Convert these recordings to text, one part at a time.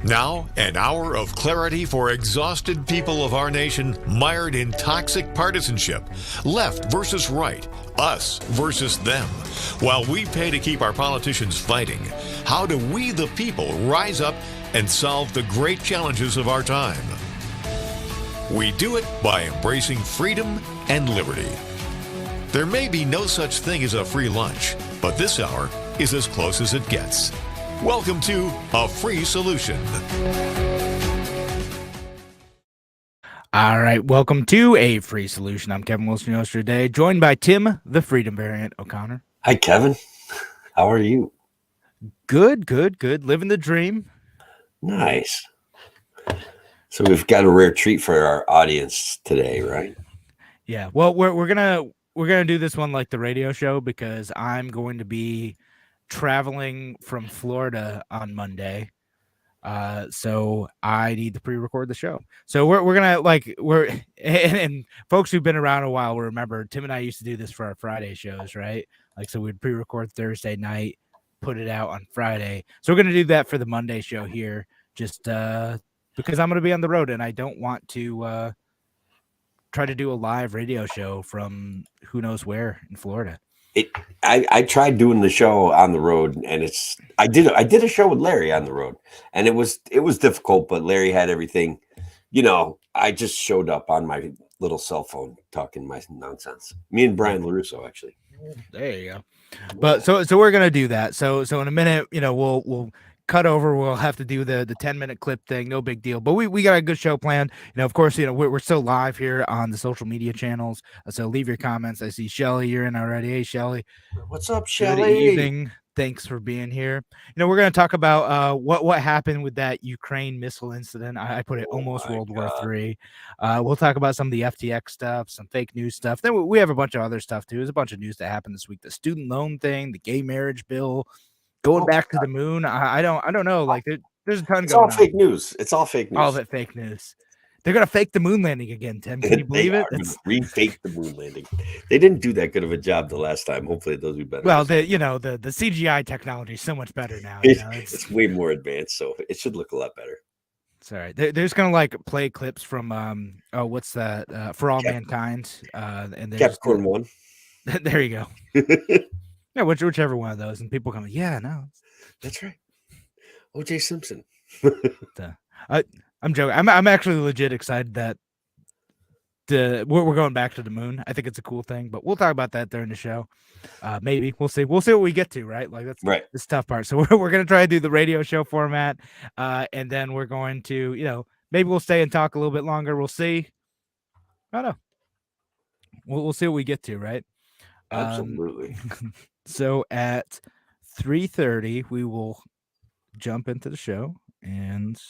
Now, an hour of clarity for exhausted people of our nation mired in toxic partisanship. Left versus right, us versus them. While we pay to keep our politicians fighting, how do we, the people, rise up and solve the great challenges of our time? We do it by embracing freedom and liberty. There may be no such thing as a free lunch, but this hour is as close as it gets. Welcome to A Free Solution. All right, welcome to A Free Solution. I'm Kevin Wilson, your host today, joined by Tim, the Freedom Variant O'Connor. Hi, Kevin. How are you? Good. Living the dream. Nice. So we've got a rare treat for our audience today, right? Yeah. Well, we're gonna do this one like the radio show because I'm going to be traveling from Florida on Monday. So I need to pre-record the show. So we're gonna and folks who've been around a while will remember Tim and I used to do this for our Friday shows, right? Like, so we'd pre-record Thursday night, put it out on Friday. So we're gonna do that for the Monday show here, just because I'm gonna be on the road and I don't want to try to do a live radio show from who knows where in Florida. I tried doing the show on the road, and I did a show with Larry on the road, and it was difficult, but Larry had everything. You know, I just showed up on my little cell phone talking my nonsense. Me and Brian LaRusso, actually. There you go. But so we're gonna do that. So in a minute, we'll cut over. We'll have to do the 10-minute clip thing. No big deal. But we got a good show planned. Of course, we're still live here on the social media channels. So leave your comments. I see Shelly, you're in already. Hey, Shelly. What's up, Shelly? Good evening. Thanks for being here. We're going to talk about what happened with that Ukraine missile incident. I put it almost World War III. We'll talk about some of the FTX stuff, some fake news stuff. Then we have a bunch of other stuff too. There's a bunch of news that happened this week. The student loan thing, the gay marriage bill, going back to the moon. I don't know. Like there's a ton it's going on. It's all fake news. It's all fake news. All of it fake news. They're gonna fake the moon landing again, Tim. Can you believe it? Refake the moon landing. They didn't do that good of a job the last time. Hopefully, they'll do better. Well, the CGI technology is so much better now. It's way more advanced, so it should look a lot better. It's all right. They're just gonna play clips from what's that? For All Mankind. And Capricorn 1. There you go. Yeah, whichever one of those, and people come. Yeah, no, that's right. O.J. Simpson. I'm joking. I'm actually legit excited that we're going back to the moon. I think it's a cool thing, but we'll talk about that during the show. Maybe we'll see. We'll see what we get to. Right, like that's right. This tough part. So we're gonna try to do the radio show format, and then we're going to maybe we'll stay and talk a little bit longer. We'll see. I don't know. We'll see what we get to. Right. Absolutely. So at 3:30, we will jump into the show and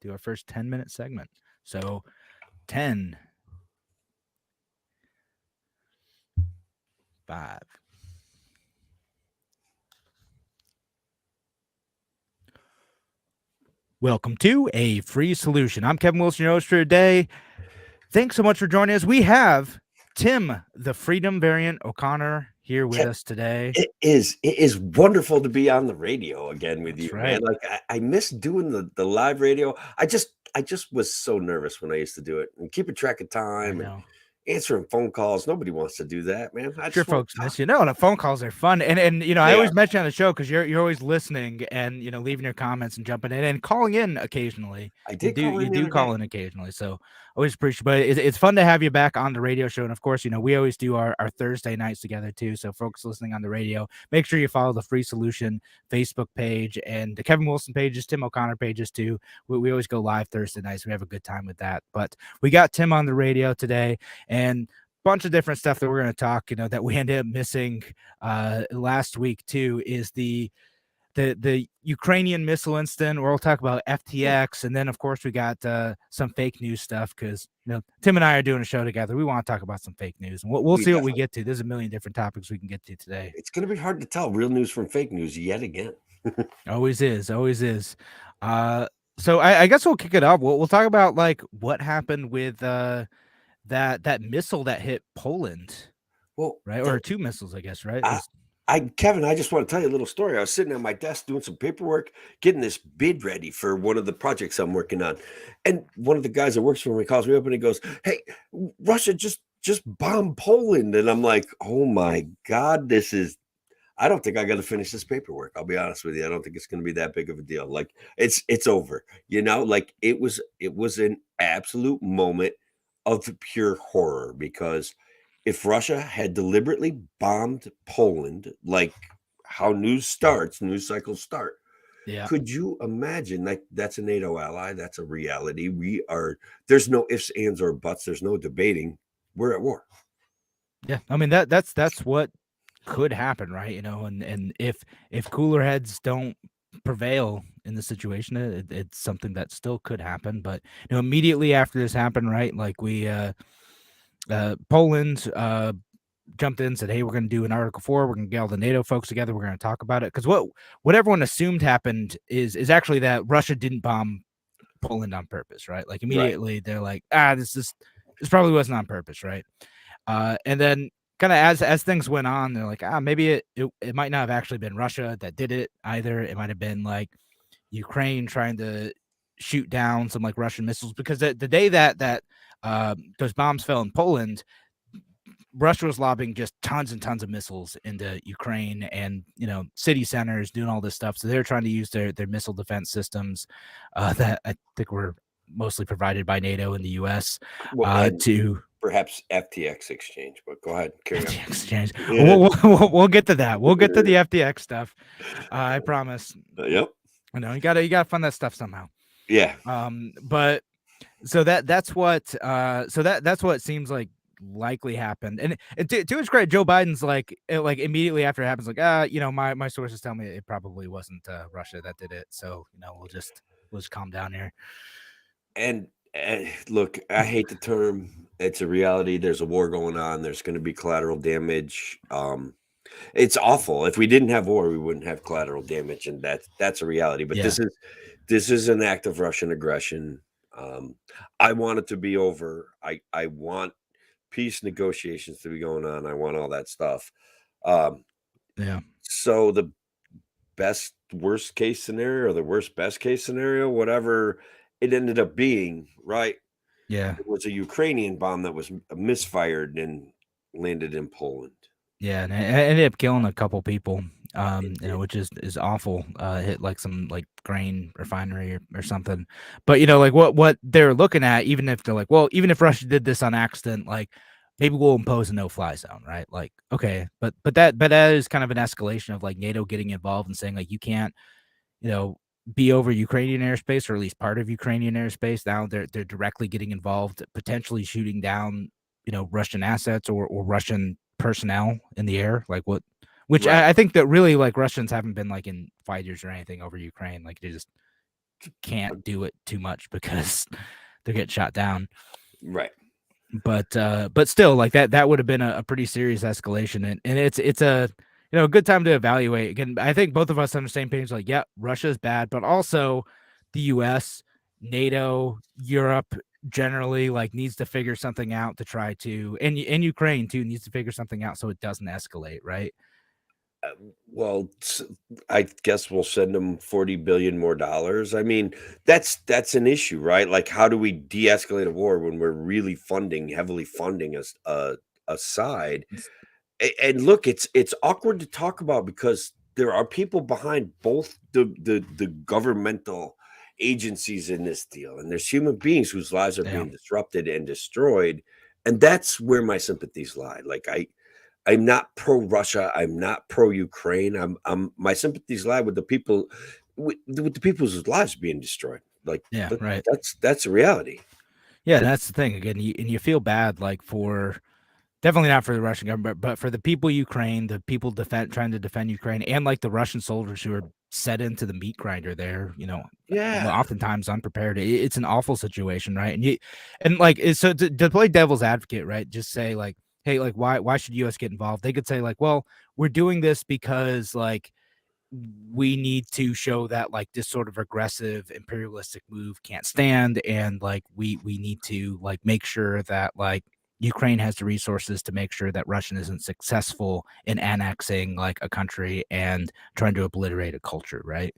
do our first 10-minute segment. So 10, 5. Welcome to A Free Solution. I'm Kevin Wilson, your host for today. Thanks so much for joining us. We have Tim, the Freedom Variant O'Connor, here with us today. It is wonderful to be on the radio again with you, right. Man. Like I miss doing the live radio. I just was so nervous when I used to do it and keeping track of time and answering phone calls. Nobody wants to do that, man. Sure, folks miss you. No, the phone calls are fun, and I always mention on the show because you're always listening and leaving your comments and jumping in and calling in occasionally. I did. You do call in occasionally, so always appreciate. But it's fun to have you back on the radio show, and of course, we always do our Thursday nights together too. So, folks listening on the radio, make sure you follow the Free Solution Facebook page and the Kevin Wilson pages, Tim O'Connor pages too. We always go live Thursday nights. We have a good time with that. But we got Tim on the radio today. And bunch of different stuff that we're going to talk, that we ended up missing last week too, is the Ukrainian missile incident. We'll talk about FTX, and then of course we got some fake news stuff because Tim and I are doing a show together. We want to talk about some fake news, and we'll see what we get to. There's a million different topics we can get to today. It's going to be hard to tell real news from fake news yet again. Always is. So I guess we'll kick it up. We'll talk about what happened with that missile that hit Poland. Well, right, or two missiles, I guess, right? Kevin, I just want to tell you a little story. I was sitting at my desk doing some paperwork, getting this bid ready for one of the projects I'm working on. And one of the guys that works for me calls me up and he goes, "Hey, Russia just bombed Poland." And I'm like, "Oh my God, I don't think I got to finish this paperwork. I'll be honest with you. I don't think it's going to be that big of a deal. Like it's over. Like it was an absolute moment of pure horror because if Russia had deliberately bombed Poland, like how news cycles start, Yeah. could you imagine? Like that's a NATO ally. That's a reality. There's no ifs, ands, or buts. There's no debating. We're at war. Yeah. I mean, that's what could happen, right? And if cooler heads don't prevail in the situation, it's something that still could happen. But immediately after this happened, right? Like Poland jumped in and said, "Hey, we're going to do an Article 4. We're going to get all the NATO folks together. We're going to talk about it." Because what everyone assumed happened is actually that Russia didn't bomb Poland on purpose, right? Like immediately they're like, this probably wasn't on purpose, right? And then kind of as things went on, they're like, maybe it might not have actually been Russia that did it either. It might have been like Ukraine trying to shoot down some like Russian missiles, because the day that those bombs fell in Poland, Russia was lobbing just tons and tons of missiles into Ukraine and city centers, doing all this stuff. So they're trying to use their missile defense systems that I think were mostly provided by NATO and the U.S. to perhaps FTX exchange. But go ahead, carry on. Exchange. We'll get to that. We'll get to the FTX stuff. I promise. Yep. I know you gotta fund that stuff somehow. Yeah. But so that's what it seems like likely happened. And to his credit, Joe Biden's like immediately after it happens, like, my sources tell me it probably wasn't Russia that did it. So, we'll just calm down here. And look, I hate the term. It's a reality. There's a war going on. There's going to be collateral damage. It's awful. If we didn't have war, we wouldn't have collateral damage, and that's a reality. But this is an act of Russian aggression. I want it to be over. I want peace negotiations to be going on. I want all that stuff. So the worst case scenario, or the worst best case scenario, whatever it ended up being, right? Yeah. It was a Ukrainian bomb that was misfired and landed in Poland. Yeah, and it ended up killing a couple people, which is awful. Hit like some like grain refinery or something. But like what they're looking at, even if they're like, well, even if Russia did this on accident, like maybe we'll impose a no-fly zone, right? Like, okay, but that is kind of an escalation of like NATO getting involved and saying like you can't, be over Ukrainian airspace, or at least part of Ukrainian airspace. Now they're directly getting involved, potentially shooting down, Russian assets or Russian personnel in the air, which I think that really like Russians haven't been like in fighters or anything over Ukraine. Like they just can't do it too much because they get shot down. Right. But still, like that would have been a pretty serious escalation, and it's a a good time to evaluate. Again, I think both of us on the same page. Like, yeah, Russia's bad, but also the U.S., NATO, Europe generally like needs to figure something out to try to, and Ukraine too needs to figure something out so it doesn't escalate, right? Well, I guess we'll send them $40 billion more dollars. I mean, that's an issue, right? Like, how do we de-escalate a war when we're really heavily funding a side? And look, it's awkward to talk about because there are people behind both the governmental agencies in this deal, and there's human beings whose lives are being disrupted and destroyed, and that's where my sympathies lie. Like I'm not pro Russia, I'm not pro Ukraine. My sympathies lie with the people with the people's lives being destroyed. Like right. That's a reality. Yeah, that's the thing. Again, you feel bad like for. Definitely not for the Russian government, but for the people Ukraine, the people trying to defend Ukraine, and like the Russian soldiers who are set into the meat grinder there, oftentimes unprepared. It's an awful situation, right? And like so to play devil's advocate, right? Just say like, hey, like why should US get involved? They could say like, well, we're doing this because like we need to show that like this sort of aggressive imperialistic move can't stand, and like we need to like make sure that like Ukraine has the resources to make sure that Russia isn't successful in annexing like a country and trying to obliterate a culture, right?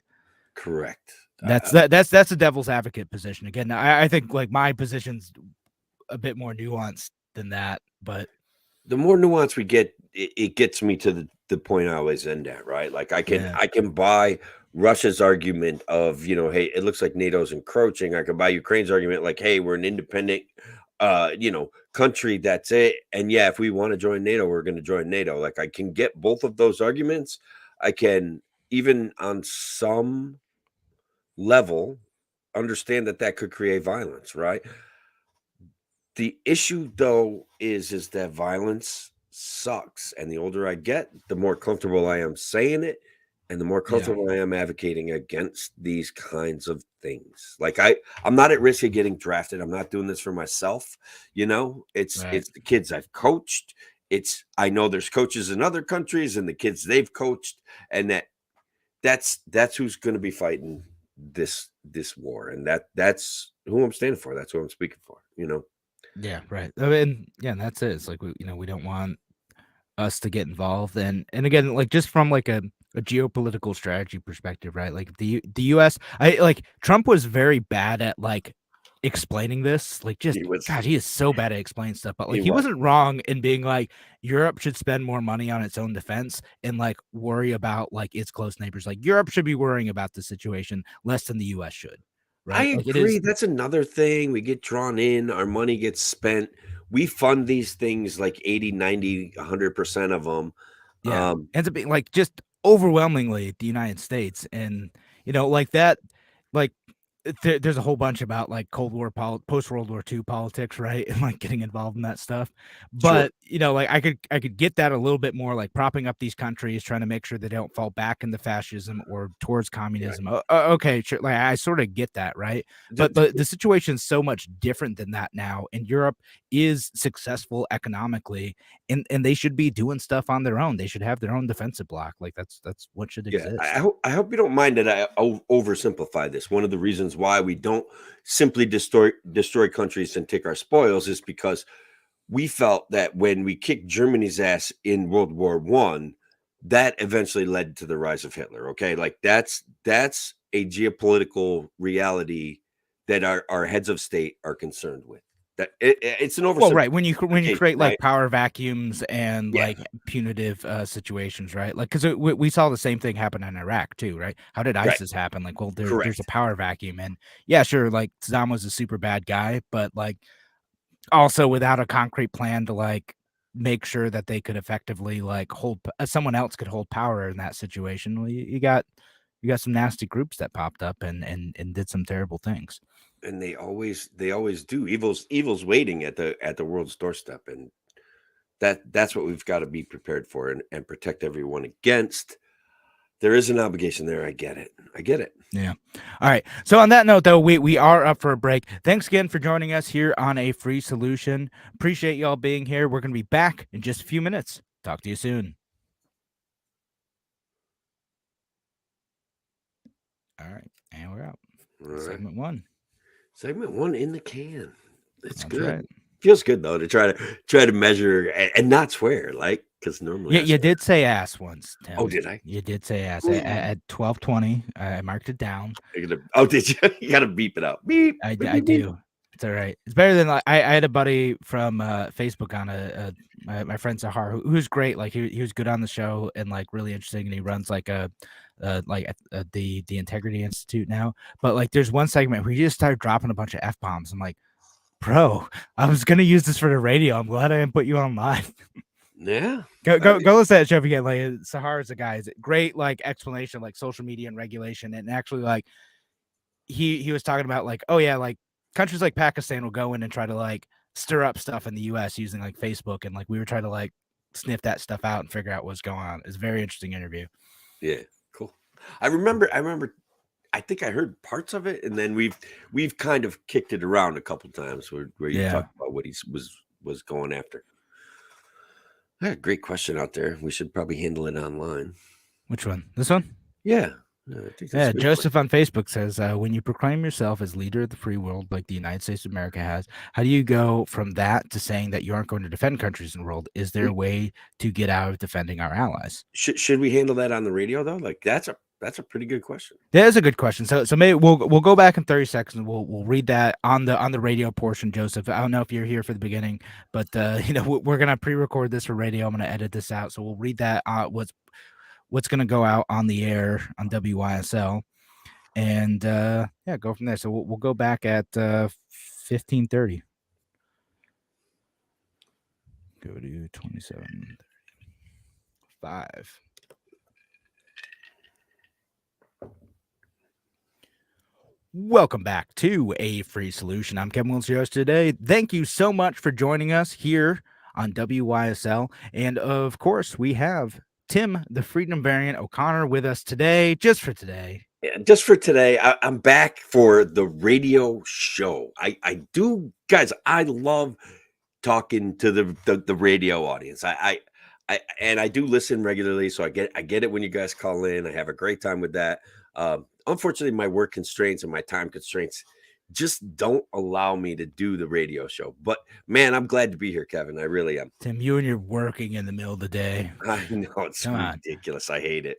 Correct. That's the devil's advocate position. Again, I think like my position's a bit more nuanced than that, but the more nuance we get, it gets me to the point I always end at, right? Like I can buy Russia's argument of, you know, hey, it looks like NATO's encroaching. I can buy Ukraine's argument like, hey, we're an independent you know, country, that's it. And yeah, if we want to join NATO, we're going to join NATO. Like I can get both of those arguments. I can even on some level understand that could create violence, right? The issue though is that violence sucks, and the older I get, the more comfortable I am saying it, and the more comfortable I am advocating against these kinds of things. Like I'm not at risk of getting drafted. I'm not doing this for myself. You know, it's the kids I've coached. I know there's coaches in other countries and the kids they've coached, and that's who's going to be fighting this war, and that's who I'm standing for. That's who I'm speaking for. You know. Yeah, right. I mean, yeah, that's it. It's like we don't want us to get involved, and again, like just from like a geopolitical strategy perspective, right? Like the US, Trump was very bad at like explaining this. Like just God, he is so bad at explaining stuff. But like he wasn't wrong in being like Europe should spend more money on its own defense and like worry about like its close neighbors. Like Europe should be worrying about the situation less than the US should. Right? I like agree. That's another thing. We get drawn in, our money gets spent. We fund these things like 80, 90, 100% of them. Yeah. Ends up being like just overwhelmingly the United States. And, you know, like that, like there's a whole bunch about like Cold War, post World War II politics, right? And like getting involved in that stuff. But, you know, like I could get that a little bit more, like propping up these countries, trying to make sure they don't fall back into fascism or towards communism. Right. Okay, sure. Like I sort of get that, right? But the situation's so much different than that now. And Europe is successful economically, and they should be doing stuff on their own. They should have their own defensive block. Like that's what should exist. I hope you don't mind that I oversimplify this. One of the reasons why we don't simply destroy countries and take our spoils is because we felt that when we kicked Germany's ass in World War I, that eventually led to the rise of Hitler. Okay, like that's a geopolitical reality that our heads of state are concerned with. That it's an oversimplification. Well, right, when you create like power vacuums and like punitive situations, right? Like because we saw the same thing happen in Iraq too, right? How did ISIS happen? Like, well, there's a power vacuum, and yeah, sure, like Saddam was a super bad guy, but like also without a concrete plan to like make sure that they could effectively like hold someone else could hold power in that situation. Well, you got some nasty groups that popped up and did some terrible things. And they always do. Evil's waiting at the world's doorstep, and that's what we've got to be prepared for and protect everyone against. There is an obligation there. I get it. Yeah. All right. So on that note, though, we are up for a break. Thanks again for joining us here on A Free Solution. Appreciate y'all being here. We're going to be back in just a few minutes. Talk to you soon. All right. And we're out. Segment one. Segment one in the can. It's good. Right. Feels good though to try to measure and not swear, like because normally. Yeah, you did say ass once, Tim. Oh, did I? You did say ass at 12:20. I marked it down. Oh, did you? You gotta beep it out. Beep. I do. It's all right. It's better than like I had a buddy from Facebook on my friend Sahar who's great. Like he was good on the show and like really interesting, and he runs like the Integrity Institute now. But like there's one segment where he just started dropping a bunch of F-bombs. I'm like, bro, I was gonna use this for the radio. I'm glad I didn't put you on live. Yeah. Go listen to that show again. Like Sahar is a guy. Is great like explanation, like social media and regulation, and actually like he was talking about like, oh yeah, like countries like Pakistan will go in and try to like stir up stuff in the US using like Facebook, and like we were trying to like sniff that stuff out and figure out what's going on. It's a very interesting interview. Yeah, cool. I remember I think I heard parts of it, and then we've kind of kicked it around a couple times where you talked about what he was going after. I had a great question out there. We should probably handle it online. Which one? This one? Yeah. I think that's Yeah, a good Joseph on Facebook says, when you proclaim yourself as leader of the free world, like the United States of America has, how do you go from that to saying that you aren't going to defend countries in the world? Is there a way to get out of defending our allies? Should we handle that on the radio though? Like that's a pretty good question. That is a good question. So maybe we'll go back in 30 seconds and we'll read that on the radio portion, Joseph. I don't know if you're here for the beginning, but we're gonna pre-record this for radio. I'm gonna edit this out, so we'll read that what's gonna go out on the air on WYSL. And go from there. So we'll go back at 15:30. Go to 27:35. Welcome back to A Free Solution. I'm Kevin Wilson, your host today. Thank you so much for joining us here on WYSL. And of course, we have Tim, the Freedom Variant O'Connor, with us today, just for today. Yeah, just for today, I'm back for the radio show. I do, guys. I love talking to the radio audience. I do listen regularly, so I get it when you guys call in. I have a great time with that. Unfortunately, my work constraints and my time constraints just don't allow me to do the radio show. But man, I'm glad to be here, Kevin. I really am. Tim, you and you're working in the middle of the day. I know it's ridiculous. I hate it.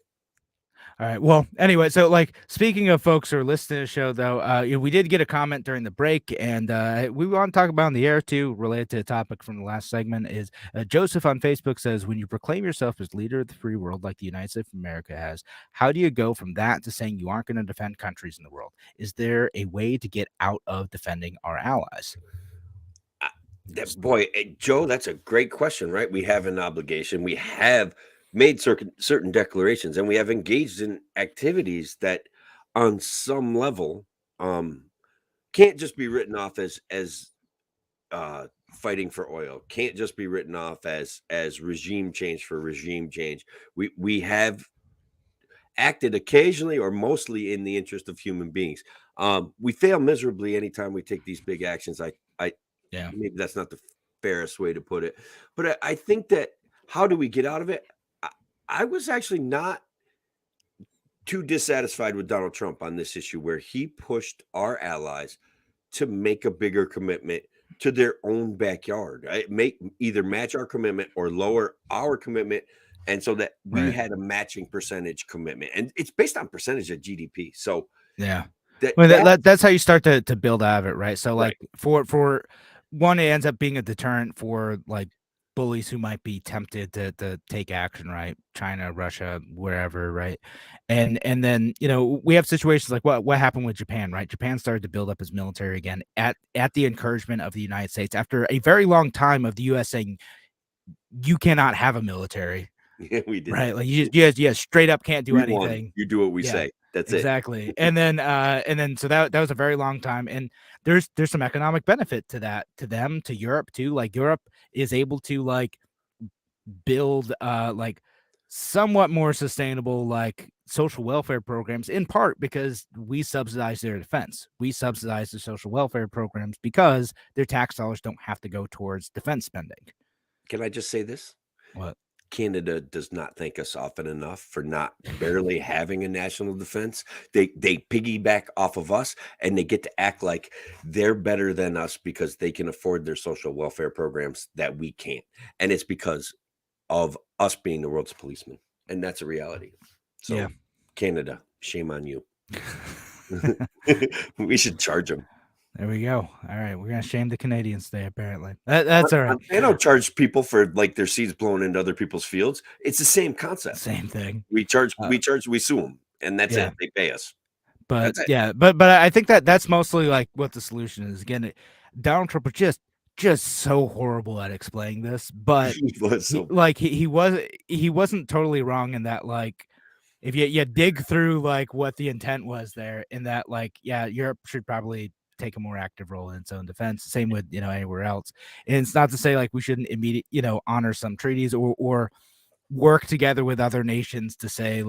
All right. Well, anyway, so speaking of folks who are listening to the show, though, we did get a comment during the break, and we want to talk about on the air too, related to the topic from the last segment. Is Joseph on Facebook says, when you proclaim yourself as leader of the free world, like the United States of America has, how do you go from that to saying you aren't going to defend countries in the world? Is there a way to get out of defending our allies? Joe, that's a great question, right? We have an obligation. We have made certain declarations, and we have engaged in activities that on some level can't just be written off as fighting for oil, can't just be written off as regime change for regime change. We have acted occasionally or mostly in the interest of human beings. We fail miserably anytime we take these big actions. Maybe that's not the fairest way to put it, but I think that how do we get out of it? I was actually not too dissatisfied with Donald Trump on this issue, where he pushed our allies to make a bigger commitment to their own backyard. Either match our commitment or lower our commitment, and so that we had a matching percentage commitment, and it's based on percentage of GDP. So that's how you start to build out of it, right? So for one, it ends up being a deterrent for bullies who might be tempted to take action, right? China, Russia, wherever, right? And then we have situations like what happened with Japan, right? Japan started to build up its military again at the encouragement of the United States after a very long time of the U.S. saying you cannot have a military. Yeah, we did. Right, you straight up can't do anything. You do what we say. That's exactly. And then so that was a very long time, and there's some economic benefit to that, to them, to Europe too. Europe is able to build somewhat more sustainable social welfare programs, in part because we subsidize their defense. We subsidize the social welfare programs because their tax dollars don't have to go towards defense spending. Can I just say this? What? Canada does not thank us often enough for not barely having a national defense. They piggyback off of us, and they get to act like they're better than us because they can afford their social welfare programs that we can't. And it's because of us being the world's policemen. And that's a reality. So Canada, shame on you. We should charge them. There we go. All right, we're gonna shame the Canadians today. Apparently, that's all right. They don't charge people for their seeds blown into other people's fields. It's the same concept. Same thing. We sue them, and that's it. They pay us. But but I think that's mostly what the solution is. Again, Donald Trump was just so horrible at explaining this, but he wasn't totally wrong in that if you dig through what the intent was there, in that Europe should probably take a more active role in its own defense. Same with anywhere else. And it's not to say we shouldn't honor some treaties or work together with other nations to say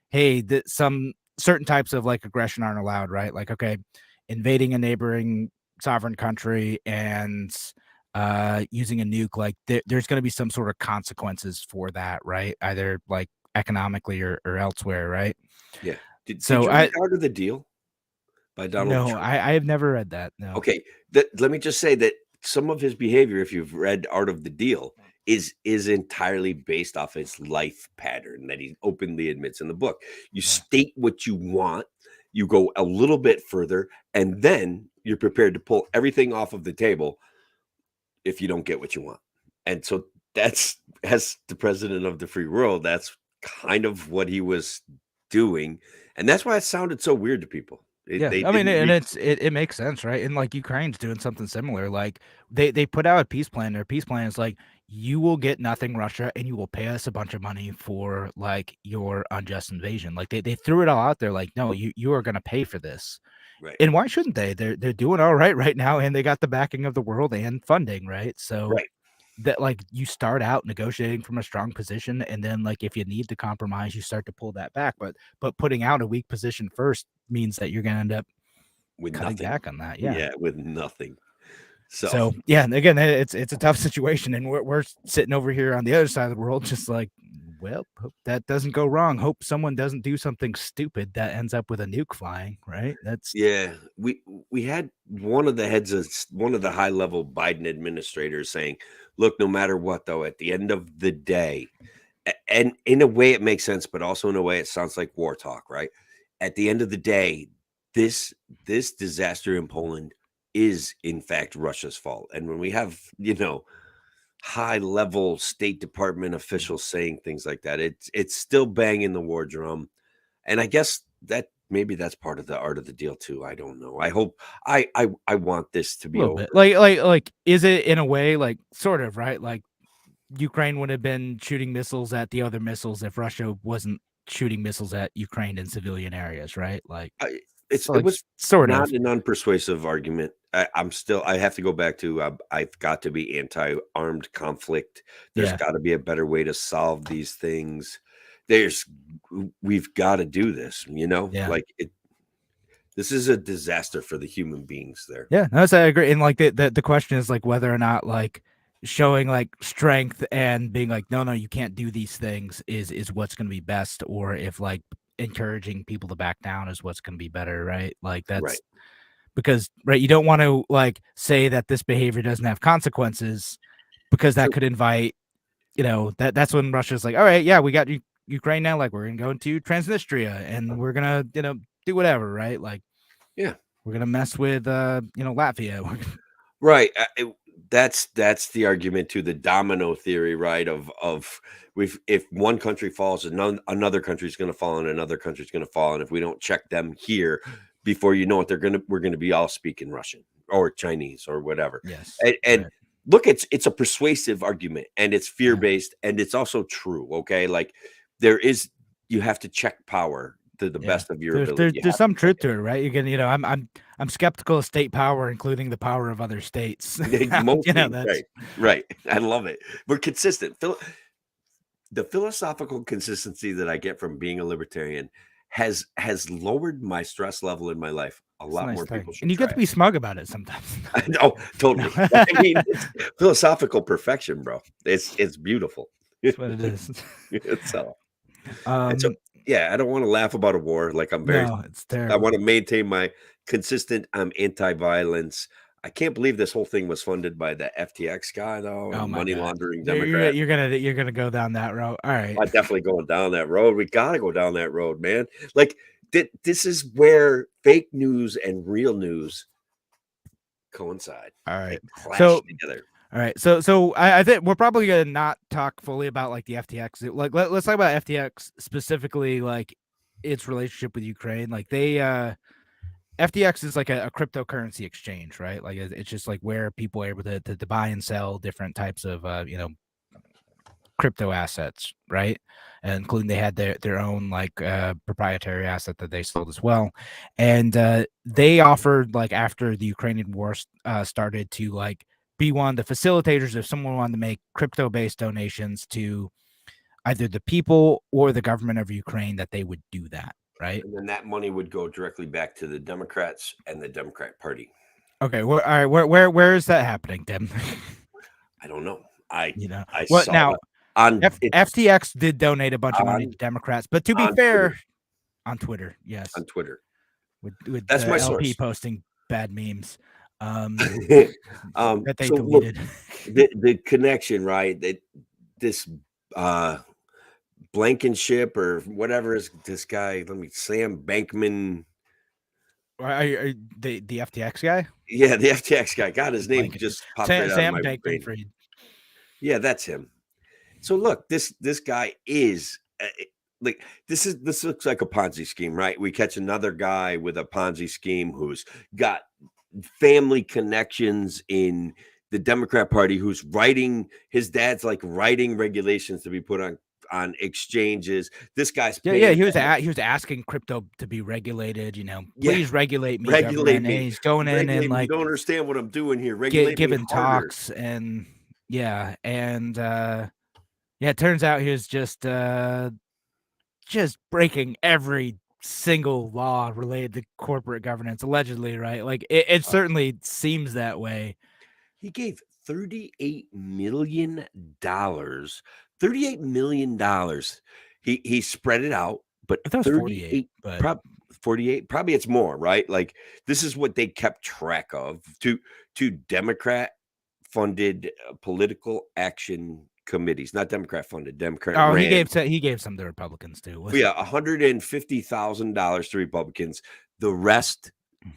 hey, some certain types of aggression aren't allowed, right? Okay, invading a neighboring sovereign country and using a nuke, there's going to be some sort of consequences for that, right? Either economically or elsewhere, right? Yeah. Did So you read Art of the Deal by Donald no, Trump? I have never read that. No. Okay, let me just say that some of his behavior, if you've read Art of the Deal, is entirely based off his life pattern that he openly admits in the book. You state what you want, you go a little bit further, and then you're prepared to pull everything off of the table if you don't get what you want. And so that's, as the president of the free world, that's kind of what he was doing, and that's why it sounded so weird to people. They I mean, didn't and read. it makes sense, right? And like Ukraine's doing something similar. Like they put out a peace plan. Their peace plan is like, you will get nothing, Russia, and you will pay us a bunch of money for like your unjust invasion. Like they threw it all out there. Like, no, you are going to pay for this. Right. And why shouldn't they? They're doing all right now, and they got the backing of the world and funding, right? So Right. that like you start out negotiating from a strong position, and then like if you need to compromise, you start to pull that back. But putting out a weak position first means that you're going to end up With cutting nothing. back on that. Yeah, with nothing. So yeah, and again, it's a tough situation, and we're sitting over here on the other side of the world, just like, well, hope that doesn't go wrong. Hope someone doesn't do something stupid that ends up with a nuke flying. Right? That's yeah, we had one of the heads of one of the high level Biden administrators saying, "Look, no matter what, though, at the end of the day, and in a way it makes sense, but also in a way it sounds like war talk, right? At the end of the day, this disaster in Poland is in fact Russia's fault, and when we have high level State Department officials saying things like that, it's still banging the war drum, and I guess that." Maybe that's part of the art of the deal too. I don't know. I hope I want this to a be little over. bit like is it in a way like sort of right? Like Ukraine would have been shooting missiles at the other missiles if Russia wasn't shooting missiles at Ukraine in civilian areas, right? Like so It like was sort not of. an unpersuasive argument. I have to go back to I've got to be anti-armed conflict. There's Yeah. got to be a better way to solve these things. We've got to do this, Yeah. like this is a disaster for the human beings there. Yeah, no, so I agree. And like the question is like whether or not like showing like strength and being like, no, you can't do these things is what's going to be best, or if like encouraging people to back down is what's going to be better, right? Like that's Right. because right, you don't want to like say that this behavior doesn't have consequences because that True. could invite, that's when Russia's like, all right, yeah, we got Ukraine now, like we're gonna go into Transnistria and we're gonna do whatever, right? Like Yeah. we're gonna mess with Latvia. Right. That's the argument to the domino theory, right? Of if one country falls, another country's going to fall, and another country's going to fall, and if we don't check them here, before you know it, we're gonna be all speaking Russian or Chinese or whatever. Yes. And Right. look, it's a persuasive argument, and it's fear based, and it's also true. Okay, like you have to check power to the best of your ability. There's some truth to it, right? You can, I'm skeptical of state power, including the power of other states. Mostly, right. I love it. We're consistent. The philosophical consistency that I get from being a libertarian has lowered my stress level in my life. A lot nice more thing. people should. And you get to be smug about it sometimes. I know, totally. I mean, it's philosophical perfection, bro. It's beautiful. That's what it is. And so, yeah, I don't want to laugh about a war. Like it's terrible. I want to maintain my consistent. I'm anti-violence. I can't believe this whole thing was funded by the FTX guy, though. Oh, money laundering Democrat. Democrat. You're gonna go down that road. All right. I'm definitely going down that road. We got to go down that road, man. Like this is where fake news and real news coincide. All right. Clash together. All right. So I think we're probably gonna not talk fully about like the FTX. Like let's talk about FTX specifically, like its relationship with Ukraine. Like FTX is like a cryptocurrency exchange, right? Like it's just like where people are able to buy and sell different types of crypto assets, right? And including they had their own like proprietary asset that they sold as well. And they offered, like, after the Ukrainian war started, to like be one of the facilitators if someone wanted to make crypto-based donations to either the people or the government of Ukraine, that they would do that, right? And then that money would go directly back to the Democrats and the Democrat Party. Okay, all right, where is that happening, Tim? I don't know. I saw now on FTX did donate a bunch of money to Democrats, but to be fair, Twitter. On Twitter, yes. On Twitter. With That's my LP source. posting bad memes. That they So look, deleted. the connection, right? That this Blankenship or whatever is this guy. Sam Bankman. Are the FTX guy? Yeah, the FTX guy. God, his name Blanken. just popped right out of Sam my brain. Bankman-Fried. Yeah, that's him. So look, this guy is like this looks like a Ponzi scheme, right? We catch another guy with a Ponzi scheme who's got family connections in the Democrat Party, who's writing his dad's like writing regulations to be put on exchanges. This guy's Yeah. He was asking crypto to be regulated. Please regulate me, regulate government. me. And he's going in and like, you don't understand what I'm doing here. Regulate giving me harder. talks and it turns out he was just breaking every single law related to corporate governance, allegedly, right? Like it certainly seems that way. He gave $38 million. $38 million. He spread it out, but I thought it was 48, but 48, probably it's more, right? Like this is what they kept track of to Democrat funded political action committees, not Democrat funded, Democrat. Oh, he gave some to Republicans too. Yeah, $150,000 to Republicans. The rest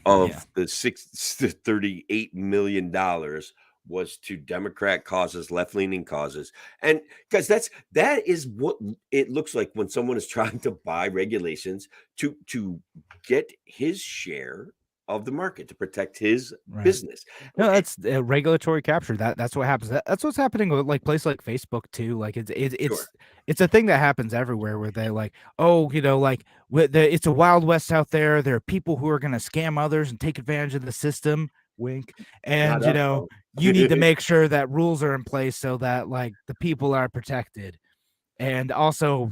of the $38 million was to Democrat causes, left-leaning causes. And guys, that is what it looks like when someone is trying to buy regulations to get his share of the market, to protect his business. No, that's regulatory capture. That's what happens. That's what's happening with like places like Facebook too. Like it's a thing that happens everywhere where they like, it's a wild west out there. There are people who are going to scam others and take advantage of the system. Wink. And you need to make sure that rules are in place so that like the people are protected, and also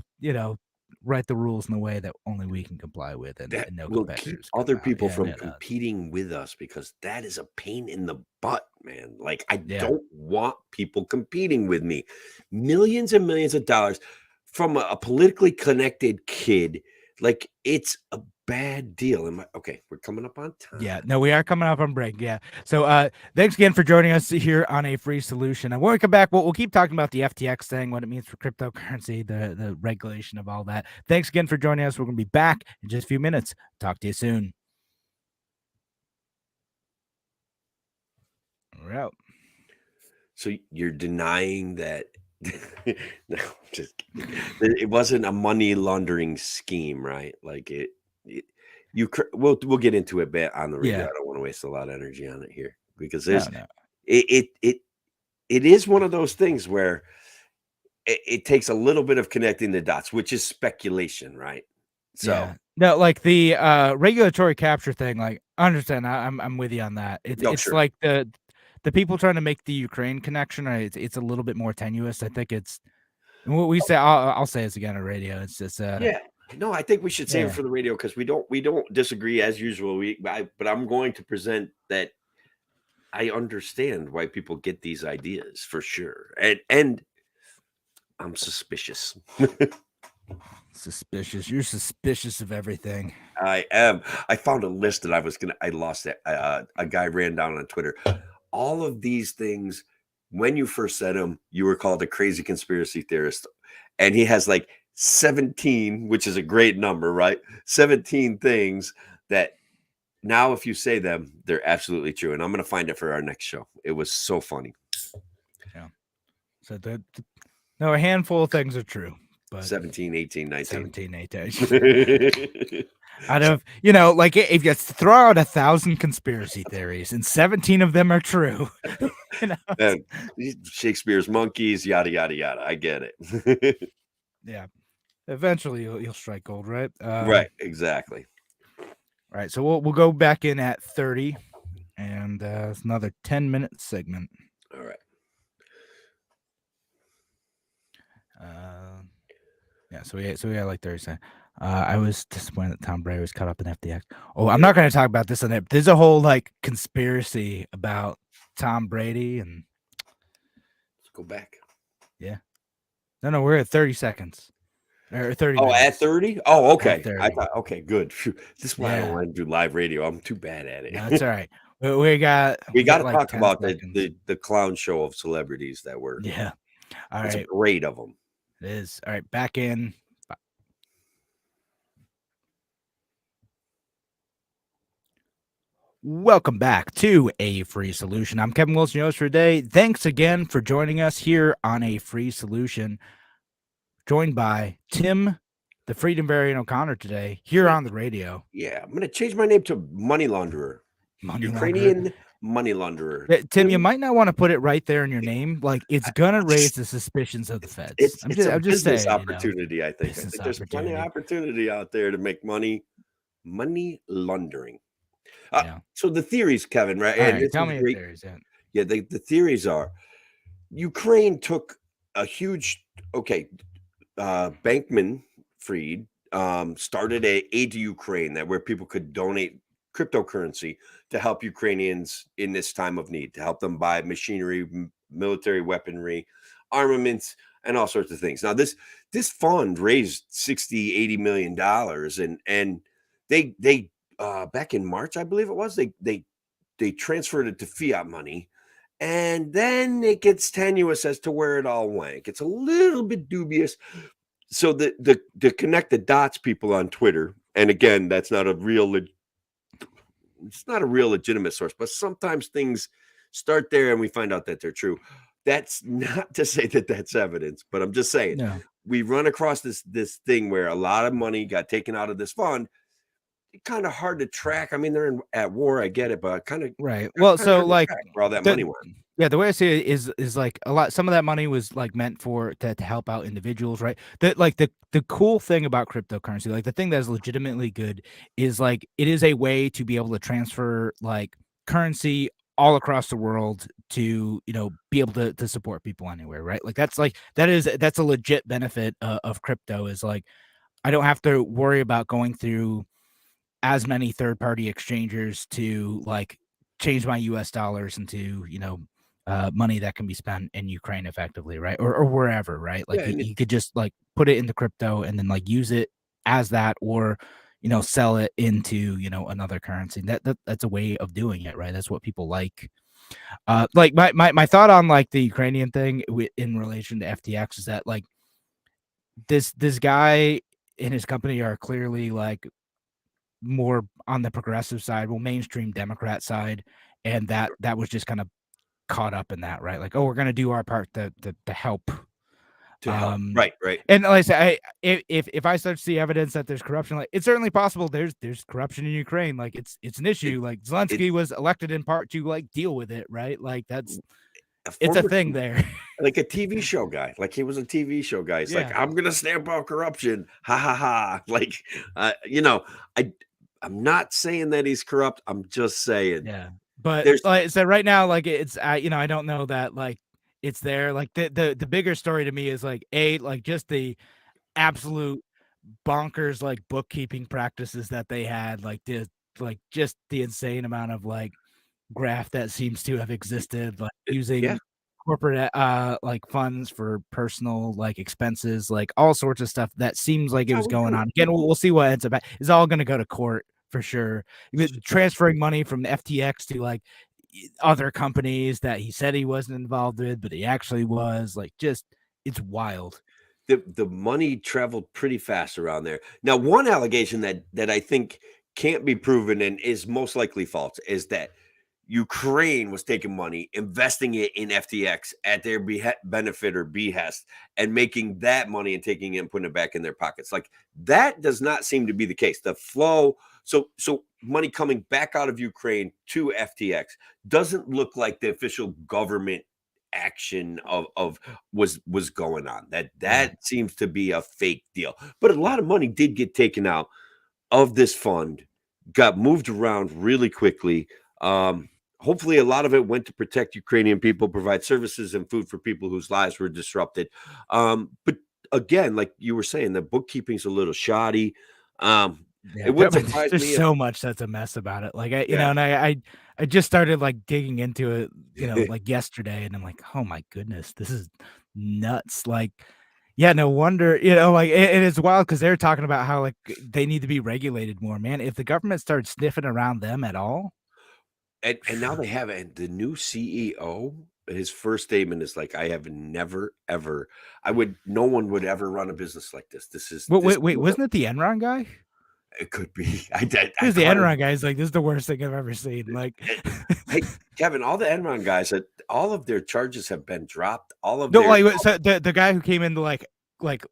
write the rules in a way that only we can comply with, and no will competitors keep other people from competing with us, because that is a pain in the butt, man. Like I don't want people competing with me. Millions and millions of dollars from a politically connected kid. Like it's a bad deal. Okay, we're coming up on time. Yeah, no, we are coming up on break. Yeah. So thanks again for joining us here on A Free Solution. And when we come back, we'll keep talking about the FTX thing, what it means for cryptocurrency, the regulation of all that. Thanks again for joining us. We're going to be back in just a few minutes. Talk to you soon. We're out. So you're denying that no, just kidding. It wasn't a money laundering scheme, right? Like we'll get into it a bit on the radio. I don't want to waste a lot of energy on it here, because it is one of those things where it takes a little bit of connecting the dots, which is speculation, right? So no, like the regulatory capture thing, like I understand. I'm with you on that. It's like the people trying to make the Ukraine connection, right? It's a little bit more tenuous. I think it's what we say. I'll say this again on radio. It's just no, I think we should save it for the radio, because we don't disagree as usual. But I'm going to present that I understand why people get these ideas for sure, and I'm suspicious. Suspicious. You're suspicious of everything. I am. I found a list that I lost it. A guy ran down on Twitter. All of these things, when you first said them, you were called a crazy conspiracy theorist. And he has like 17, which is a great number, right? 17 things that now, if you say them, they're absolutely true. And I'm going to find it for our next show. It was so funny. Yeah. So a handful of things are true. But 17, 18, 19. 17, 18. Out of, like if you throw out 1,000 conspiracy theories and 17 of them are true. Shakespeare's monkeys, yada, yada, yada. I get it. Yeah. Eventually you'll strike gold, right? Right. Exactly. All right. So we'll go back in at 30, and it's another 10-minute segment. All right. So we had like 30 seconds. I was disappointed that Tom Brady was caught up in FTX. Oh, I'm not going to talk about this on it. There's a whole like conspiracy about Tom Brady, and let's go back. Yeah. No, we're at 30 seconds. or 30 Oh, minutes. at 30? Oh, At okay. 30. I thought, okay, good. Phew. This is why I don't Yeah. want to do live radio. I'm too bad at No, it. it's all right. We got We got to like talk 10 about seconds. the clown show of celebrities that were. Yeah. All It's a right. parade of them. It is. All right. Back in. Welcome back to A Free Solution. I'm Kevin Wilson, your host for today. Thanks again for joining us here on A Free Solution. Joined by Tim, the Freedom Variant O'Connor today here on the radio. Yeah, I'm going to change my name to Money Launderer. Ukrainian money launderer. Tim, you might not want to put it right there in your name. Like, it's gonna raise the suspicions of the feds. I'm just business saying, opportunity. I think there's plenty of opportunity out there to make money laundering. Yeah. So the theories, Kevin, right? All right, tell me the theories. Yeah, the theories are Ukraine took a huge Bankman Fried started a aid to Ukraine where people could donate cryptocurrency to help Ukrainians in this time of need, to help them buy machinery, military weaponry, armaments, and all sorts of things. Now, this fund raised 60-80 million dollars, and they back in March, I believe it was, they transferred it to fiat money. And then it gets tenuous as to where it all went. It gets a little bit dubious. So the connect the dots people on Twitter, and again, that's not a real legitimate source, but sometimes things start there and we find out that they're true. That's not to say that that's evidence, but I'm just saying we run across this thing where a lot of money got taken out of this fund. It's kind of hard to track. I mean, they're at war, I get it, but kind of right. Well, so like where all that money went. Yeah, the way I see it is like some of that money was like meant to help out individuals, right? The cool thing about cryptocurrency, like the thing that is legitimately good is like it is a way to be able to transfer like currency all across the world to, be able to support people anywhere, right? Like that's a legit benefit of crypto is like I don't have to worry about going through as many third-party exchangers to like change my US dollars into, money that can be spent in Ukraine effectively, right? Or wherever, right? Like you could just like put it into crypto and then like use it as that, or sell it into another currency. That's a way of doing it, right? That's what people like. Like my thought on like the Ukrainian thing in relation to FTX is that like this guy and his company are clearly like more on the progressive side, mainstream Democrat side, and that was just kind of caught up in that, right? Like, oh, we're gonna do our part to help. Right. And like I say, if I start to see evidence that there's corruption, like it's certainly possible there's corruption in Ukraine. Like it's an issue. Like Zelensky was elected in part to like deal with it, right? Like it's a thing there. Like a TV show guy. Like he was a TV show guy. It's like, I'm gonna stamp out corruption. Ha ha ha. Like I'm not saying that he's corrupt. I'm just saying. Yeah. But like so right now, like it's I don't know that like it's there. Like the bigger story to me is like just the absolute bonkers like bookkeeping practices that they had, like just the insane amount of like graft that seems to have existed, like using corporate like funds for personal like expenses, like all sorts of stuff that seems like it was going on. Again, we'll see what ends up. It's all going to go to court for sure. Transferring money from FTX to like other companies that he said he wasn't involved with, but he actually was. Like, just it's wild. The money traveled pretty fast around there. Now, one allegation that I think can't be proven and is most likely false is that Ukraine was taking money, investing it in FTX at their benefit or behest, and making that money and taking it and putting it back in their pockets. Like that does not seem to be the case. The flow, so money coming back out of Ukraine to FTX doesn't look like the official government action of was going on. That seems to be a fake deal. But a lot of money did get taken out of this fund, got moved around really quickly. Hopefully a lot of it went to protect Ukrainian people, provide services and food for people whose lives were disrupted. But again, like you were saying, the bookkeeping's a little shoddy. It wouldn't surprise me. There's so much that's a mess about it. Like and I just started like digging into it, like yesterday, and I'm like, oh my goodness, this is nuts. Like, Yeah, no wonder, like it is wild because they're talking about how like they need to be regulated more, man. If the government starts sniffing around them at all, And now they have the new CEO. His first statement is like, "I have never ever. No one would ever run a business like this. wait, wasn't it the Enron guy? It could be. I did. I Who's the thought Enron guy? Is like, this is the worst thing I've ever seen. Like, Hey, Kevin, all the Enron guys, all of their charges have been dropped. All of no, their like so the guy who came in to like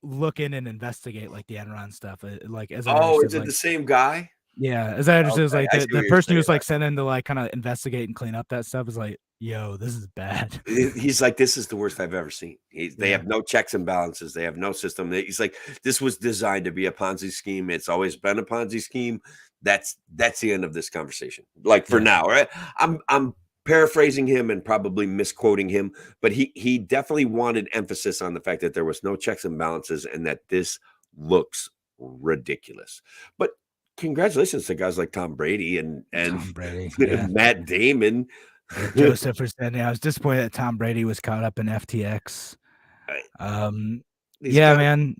look in and investigate like the Enron stuff, like as I Oh, understood, is it like the same guy? yeah, as I understood, is Okay, like I see what the you're person who saying. was like sent in to like kind of investigate and clean up that stuff is like, yo, this is bad. He's like, "This is the worst I've ever seen." They Yeah. have no checks and balances. They have no system. He's like, "This was designed to be a Ponzi scheme. It's always been a Ponzi scheme." That's the end of this conversation. Like for Yeah. now, right? I'm paraphrasing him and probably misquoting him, but he definitely wanted emphasis on the fact that there was no checks and balances and that this looks ridiculous. But congratulations to guys like Tom Brady and Tom Brady, yeah. Matt Damon. Joseph was saying, I was disappointed that Tom Brady was caught up in FTX. He's Yeah, got man.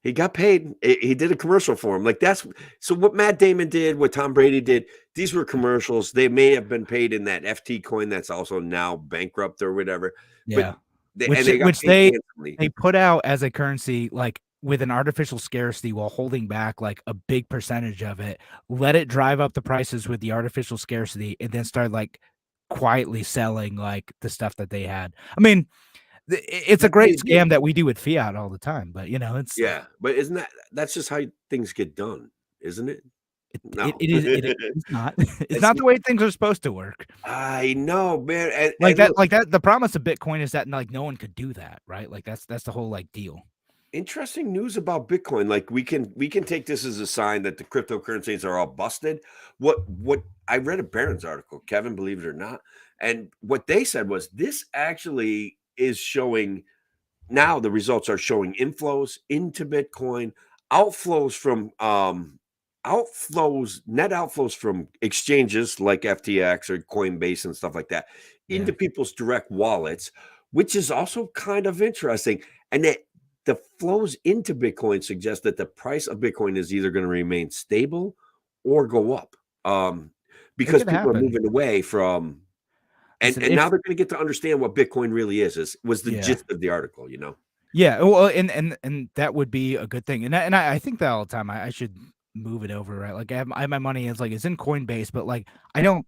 He got paid. He did a commercial for him. Like that's so what Matt Damon did, what Tom Brady did. These were commercials. They may have been paid in that FT coin that's also now bankrupt or whatever. Yeah. But Which they got which paid handsomely. they put out as a currency like with an artificial scarcity while holding back like a big percentage of it, let it drive up the prices with the artificial scarcity and then start like quietly selling like the stuff that they had. I mean, it's a great scam that we do with fiat all the time, but it's Yeah, but isn't that's just how things get done, isn't it? No, it's not. It's not the way things are supposed to work. I know, man. And like that. The promise of Bitcoin is that like no one could do that, right? Like that's the whole like deal. Interesting news about Bitcoin. Like we can take this as a sign that the cryptocurrencies are all busted. What I read a Barron's article, Kevin, believe it or not, and what they said was this actually is showing now the results are showing inflows into Bitcoin, outflows from net outflows from exchanges like FTX or Coinbase and stuff like that into people's direct wallets, which is also kind of interesting. And that the flows into Bitcoin suggest that the price of Bitcoin is either going to remain stable or go up. Because people are moving away from and now they're going to get to understand what Bitcoin really was the gist of the article, Yeah, well, and that would be a good thing, and I think that all the time. I should move it over, right? Like I have my money is like it's in Coinbase, but like I don't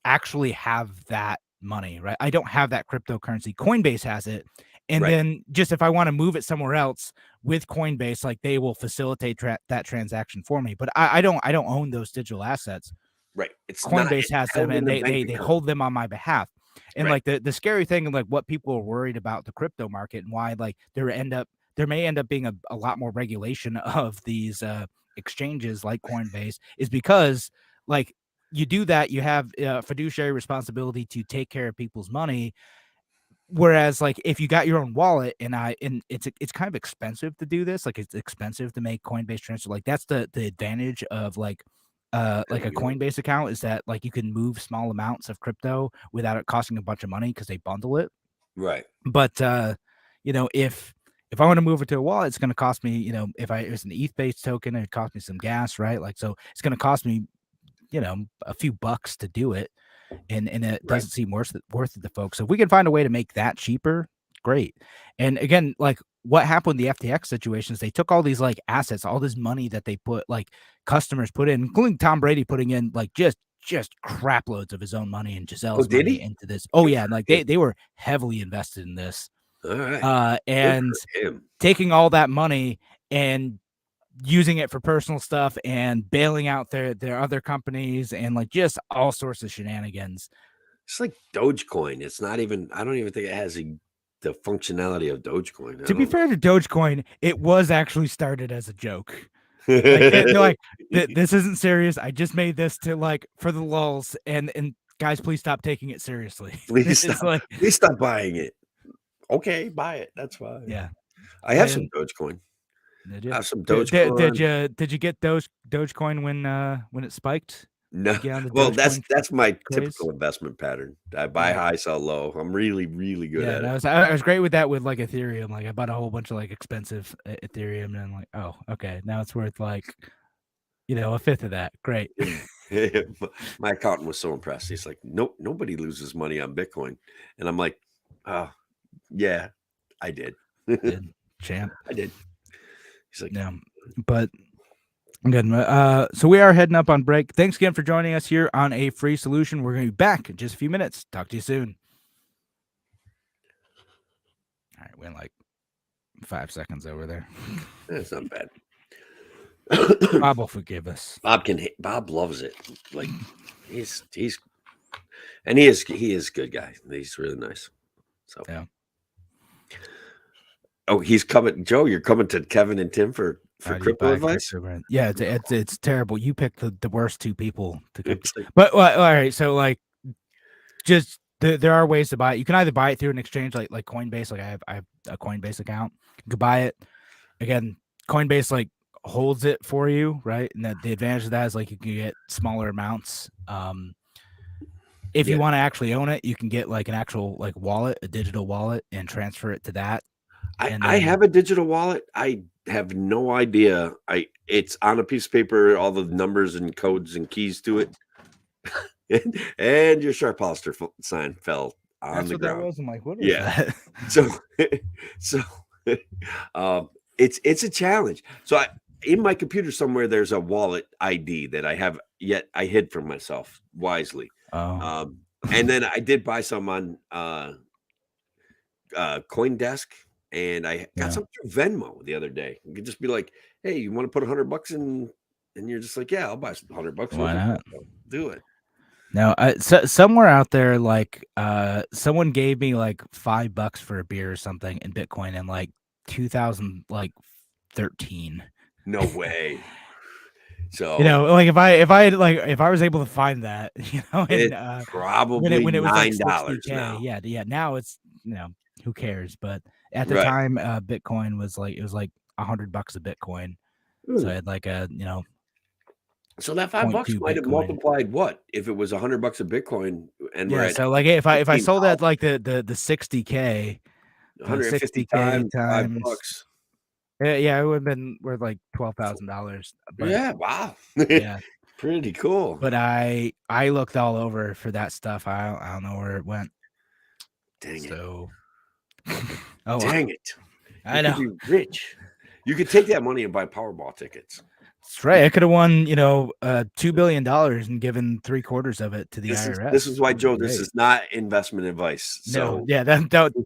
actually have that money, right? I don't have that cryptocurrency. Coinbase has it, and then just if I want to move it somewhere else with Coinbase, like they will facilitate that transaction for me. But I don't own those digital assets. Right. It's Coinbase has them, and they hold them on my behalf. And like the scary thing and like what people are worried about the crypto market and why like there may end up being a lot more regulation of these exchanges like Coinbase is because like you do that, you have fiduciary responsibility to take care of people's money. Whereas like if you got your own wallet and it's kind of expensive to do this, like it's expensive to make Coinbase transfer. Like that's the advantage of like a Coinbase account is that like you can move small amounts of crypto without it costing a bunch of money because they bundle it. Right. But if I want to move it to a wallet, it's going to cost me, if it's an ETH based token, it costs me some gas, right? Like, so it's going to cost me, a few bucks to do it. And it doesn't seem worth it to folks. So if we can find a way to make that cheaper, great. And again, like what happened in the FTX situations, they took all these like assets, all this money that they put like customers put in, including Tom Brady putting in like just crap loads of his own money and Giselle's money into this. Oh yeah, like they were heavily invested in this. All right. And taking all that money and using it for personal stuff and bailing out their other companies and like just all sorts of shenanigans. It's like Dogecoin. It's not even, I don't even think it has the functionality of Dogecoin. To be fair to Dogecoin, it was actually started as a joke. Like, this isn't serious. I just made this to like for the lulls and guys, please stop taking it seriously. Please stop buying it. Okay, buy it. That's fine. Yeah. I have some Dogecoin. Did you? I have some Dogecoin. Did you get Dogecoin when it spiked No, Get on the well, Dogecoin that's my craze? typical investment pattern. I buy Yeah. high, sell low. I'm really, really good Yeah, at and it. I was great with that with like Ethereum. Like I bought a whole bunch of like expensive Ethereum, and I'm like, oh, okay, now it's worth like a fifth of that. Great. My accountant was so impressed. He's like, "Nope, nobody loses money on Bitcoin," and I'm like, "Oh, yeah, I did. Did champ. I did." He's like, Yeah, but good. So we are heading up on break. Thanks again for joining us here on A Free Solution. We're going to be back in just a few minutes. Talk to you soon. All right, we went like 5 seconds over there. "That's not bad." Bob will forgive us. Bob loves it. Like he's and he is a good guy. He's really nice. So Yeah. Oh, he's coming. Joe, you're coming to Kevin and Tim for How do you crypto buy advice? crypto, man? Yeah, it's terrible. You picked the worst two people to come. It's like, But all right, so like, just there are ways to buy it. You can either buy it through an exchange like Coinbase. Like I have a Coinbase account. You can buy it. Again, Coinbase like holds it for you, right? And that the advantage of that is like you can get smaller amounts. If you Yeah. want to actually own it, you can get like an actual like wallet, a digital wallet, and transfer it to that. I have a digital wallet. I have no idea. It's on a piece of paper, all the numbers and codes and keys to it. and your Sharp Hollister sign fell on That's the what ground. that was. I'm like, what is that? So it's a challenge. So in my computer somewhere there's a wallet ID that I have yet I hid from myself wisely. Oh, And then I did buy some on CoinDesk, and I got yeah. some through Venmo the other day. You could just be like, "Hey, you want to put $100 in?" And you're just like, "Yeah, I'll buy $100. Why not? Do it." No, somewhere out there, like someone gave me like $5 for a beer or something in Bitcoin in like 2013. No way. So Like if I was able to find that, and it's probably when it was like $9 60K, now. yeah. Now it's who cares? But at the Right. time, Bitcoin was like $100 a Bitcoin. So I had like a So that $5 0.2 might have Bitcoin. multiplied what if it was $100 a Bitcoin and we're Yeah, at so like if I sold $15, at like the 60K, 150 60K times times, $5. yeah, it would have been worth like $12,000. But Yeah, wow. yeah, Pretty cool. but I looked all over for that stuff. I don't know where it went. Dang it. So, Dang it. I You know. could be rich. You could take that money and buy Powerball tickets. That's right. I could have won, $2 billion and given 3/4 of it to the IRS. This is why, That'd be Joe, this great. is not investment advice. So No, yeah,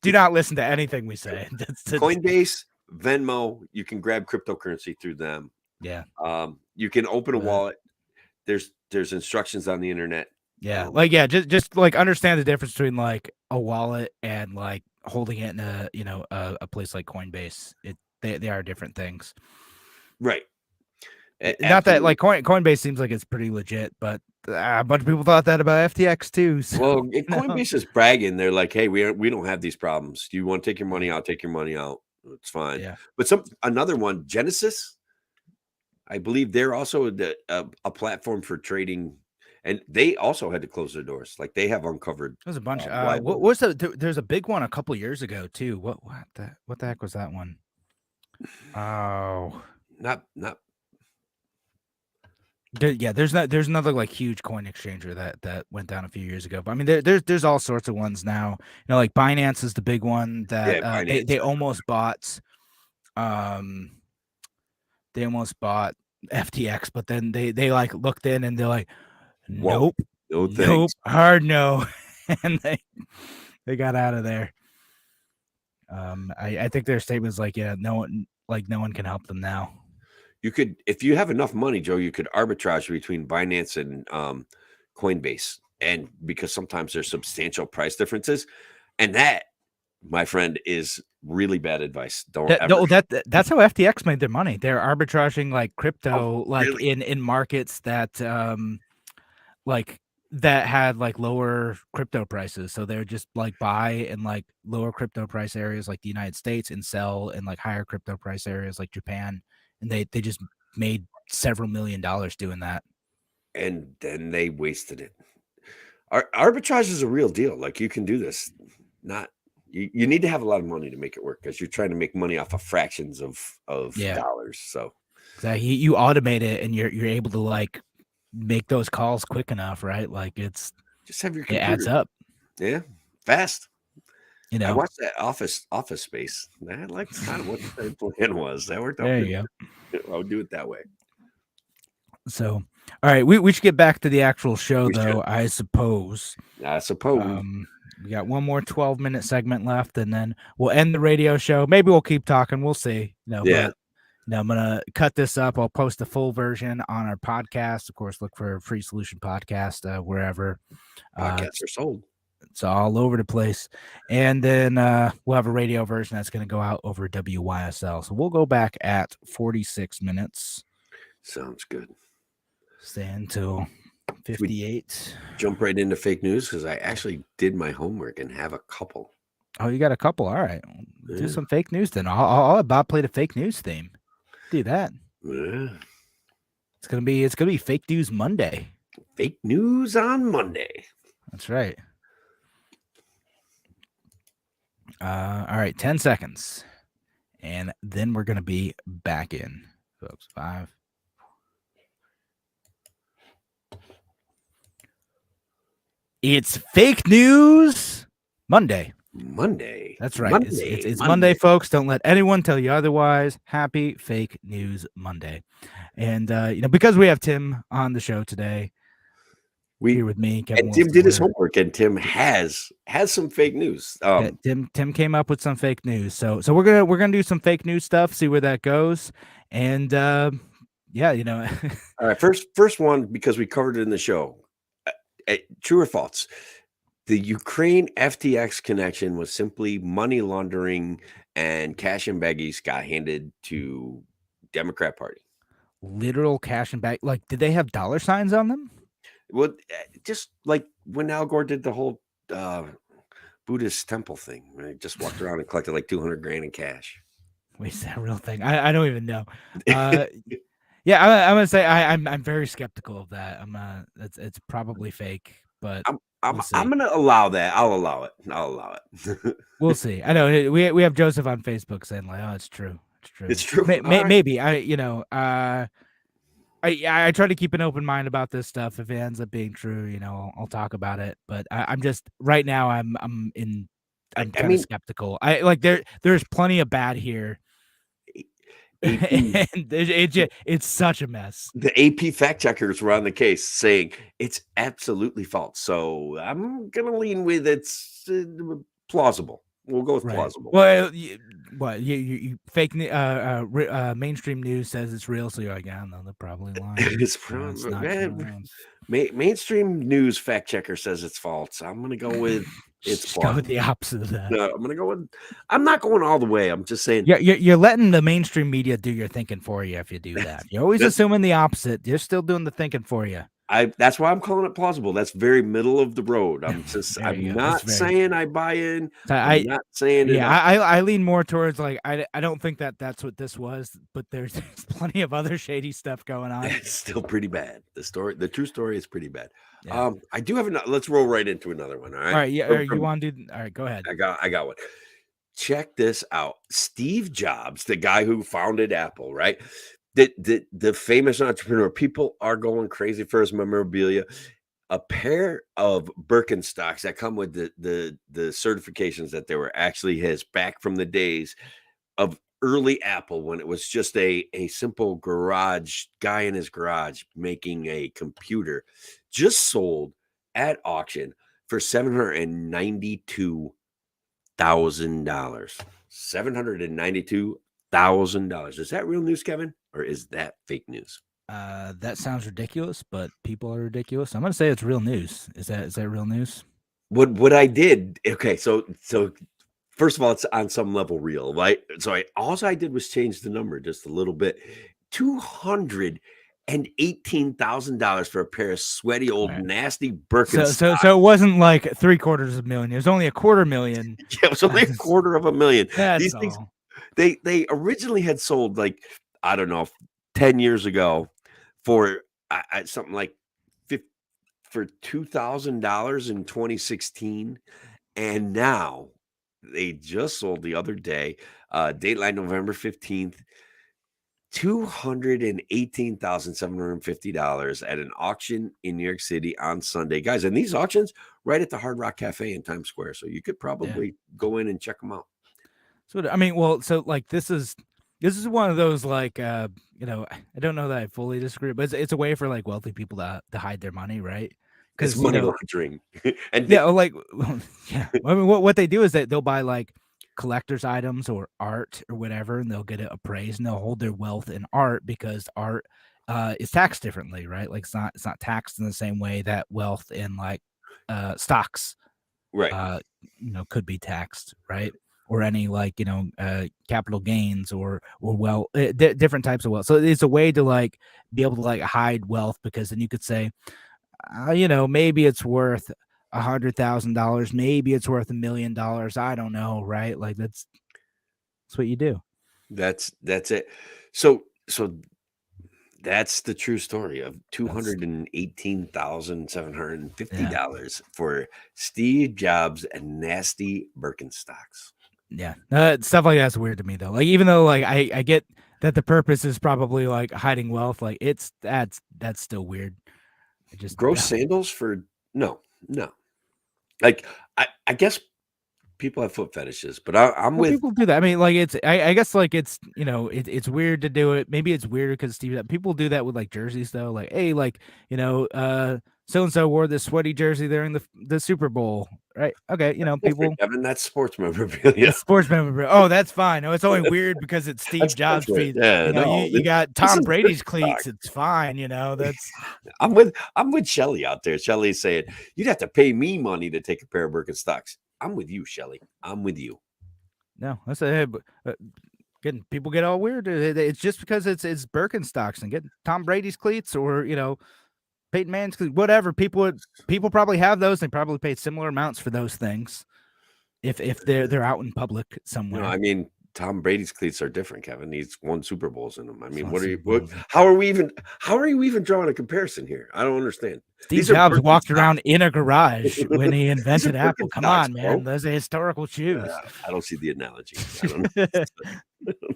do not listen to anything we say. Coinbase, Venmo, you can grab cryptocurrency through them. Yeah. You can open a wallet. There's instructions on the internet. Yeah, just like understand the difference between like a wallet and like holding it in a place like Coinbase. They are different things. Right. Not that like Coinbase seems like it's pretty legit, but a bunch of people thought that about FTX too. So, well, Coinbase is bragging. They're like, "Hey, we don't have these problems. Do you want to take your money out? Take your money out. It's fine." Yeah. But another one, Genesis, I believe they're also a platform for trading, and they also had to close their doors. Like they have uncovered. There's a bunch. what was there's a big one a couple years ago too. What the heck was that one? Oh, not. Yeah, there's another like huge coin exchanger that went down a few years ago. But I mean, there's all sorts of ones now. Like Binance is the big one that they almost bought. They almost bought FTX, but then they like looked in and they're like, nope, hard no, and they got out of there. I think their statement is like, yeah, no one can help them now. You could, if you have enough money, Joe, you could arbitrage between Binance and Coinbase, and because sometimes there's substantial price differences, and that, my friend, is really bad advice. That's how FTX made their money. They're arbitraging like crypto, really? in markets that that had like lower crypto prices. So they're just like buy in like lower crypto price areas like the United States and sell in like higher crypto price areas like Japan. And they just made several $1 million doing that. and then they wasted it. Arbitrage is a real deal. Like, you can do this. Not you need to have a lot of money to make it work, because you're trying to make money off of fractions of dollars. So exactly, you automate it, and you're able to like make those calls quick enough, right? Like just have your it computer. adds up. Yeah, fast. You know, I watched that Office Space. I like kind of what the plan was. That worked out. There you go. I would do it that way. So, all right, we should get back to the actual show, We though. should. I suppose. We got one more 12-minute segment left, and then we'll end the radio show. Maybe we'll keep talking. We'll see. Yeah. But I'm gonna cut this up. I'll post the full version on our podcast. Of course, look for Free Solution Podcast wherever podcasts are sold. It's all over the place. And then we'll have a radio version that's going to go out over WYSL. So we'll go back at 46 minutes. Sounds good. Stay until 58. Jump right into fake news, because I actually did my homework and have a couple. Oh, you got a couple. All right. Do some fake news then. I'll about play the fake news theme. Do that. Yeah. It's gonna be Fake News Monday. Fake news on Monday. That's right. All right, 10 seconds. And then we're gonna be back in, folks. 5. It's Fake News Monday. Monday. That's right. It's Monday, folks. Don't let anyone tell you otherwise. Happy Fake News Monday. And because we have Tim on the show today, here with me, Kevin. And Tim did his homework, and Tim has some fake news. Tim came up with some fake news. So we're gonna do some fake news stuff, see where that goes. And all right, first one, because we covered it in the show. True or false? The Ukraine FTX connection was simply money laundering, and cash and baggies got handed to Democrat Party. Literal cash and bag. Like, did they have dollar signs on them? Well, just like when Al Gore did the whole Buddhist temple thing, right? He just walked around and collected like $200,000 in cash. Wait, is that a real thing? I don't even know. Yeah, I'm gonna say I'm very skeptical of that. It's probably fake, but I'm gonna allow that. I'll allow it. We'll see. I know we have Joseph on Facebook saying like, oh, it's true. It's true. Maybe I try to keep an open mind about this stuff. If it ends up being true, I'll talk about it. But I'm just right now I'm kind of skeptical. There's plenty of bad here. And it's such a mess. The AP fact checkers were on the case saying it's absolutely false. So I'm gonna lean with it's plausible. We'll go with plausible. Well, you fake mainstream news says it's real, so you're like, yeah, no, they're probably lying. It's mainstream news fact checker says it's false. I'm gonna go with it's go with the opposite of that. No, I'm not going all the way. I'm just saying. You're letting the mainstream media do your thinking for you. If you do that, you're always assuming the opposite. You're still doing the thinking for you. That's why I'm calling it plausible. That's very middle of the road. I'm not saying I buy in. I'm not saying it. I lean more towards like I don't think that's what this was, but there's plenty of other shady stuff going on. It's still pretty bad. The true story is pretty bad. Yeah. I do have let's roll right into another one. All right. All right. Yeah. You want to do? All right. Go ahead. I got one. Check this out. Steve Jobs, the guy who founded Apple, right? The famous entrepreneur. People are going crazy for his memorabilia. A pair of Birkenstocks that come with the certifications that they were actually his, back from the days of early Apple, when it was just a simple garage guy in his garage making a computer, just sold at auction for $792,000. $792,000. Is that real news, Kevin, or is that fake news? That sounds ridiculous, but people are ridiculous. I'm gonna say it's real news. Is that real news? What I did? Okay, so first of all, it's on some level real, right? So all I did was change the number just a little bit. $218,000 for a pair of sweaty old nasty Birkenstocks. So it wasn't like $750,000. It was only $250,000. Yeah, it was only $250,000. That's These all. things, they originally had sold, like, I don't know, 10 years ago for something like for $2,000 in 2016, and now they just sold the other day, Dateline November 15th, $218,750 at an auction in New York City on Sunday, guys. And these auctions right at the Hard Rock Cafe in Times Square, so you could probably go in and check them out. So I mean, well, so like this is one of those like I don't know that I fully disagree, but it's a way for like wealthy people to hide their money, right? It's Because money laundering. And yeah, like yeah. I mean, what they do is that they'll buy like collector's items or art or whatever, and they'll get it appraised, and they'll hold their wealth in art because art is taxed differently, right? Like it's not taxed in the same way that wealth in like stocks right. could be taxed, right? Or any like capital gains or different types of wealth. So it's a way to like be able to like hide wealth, because then you could say, maybe it's worth $100,000, maybe it's worth $1 million. I don't know, right? Like that's what you do. That's it. So that's the true story of $218,750 for Steve Jobs and nasty Birkenstocks. Yeah, stuff like that's weird to me though. Like even though like I get that the purpose is probably like hiding wealth, like that's still weird. I just Gross sandals for no. Like I guess people have foot fetishes, but I'm with people do that. I mean, like I guess like it's it's weird to do it. Maybe it's weird because people do that with like jerseys though. Like, hey, like so and so wore this sweaty jersey during the Super Bowl, right? Okay, people. Kevin, that's sports memorabilia. Sports memorabilia. Oh, that's fine. No, it's only weird because it's Steve Jobs feet. Yeah, you got Tom Brady's cleats. It's fine. That's. I'm with Shelly out there. Shelly's saying you'd have to pay me money to take a pair of Birkenstocks. I'm with you, Shelly. I'm with you. No, that's getting people get all weird. It's just because it's Birkenstocks and getting Tom Brady's cleats or Peyton Manning's cleats, whatever. People probably have those. They probably paid similar amounts for those things if they're out in public somewhere. I mean, Tom Brady's cleats are different, Kevin. He's won Super Bowls in them. I mean, how are you even drawing a comparison here? I don't understand. Steve Jobs walked around in a garage when he invented Apple. Come on, man. Those are historical shoes. I don't see the analogy. I don't know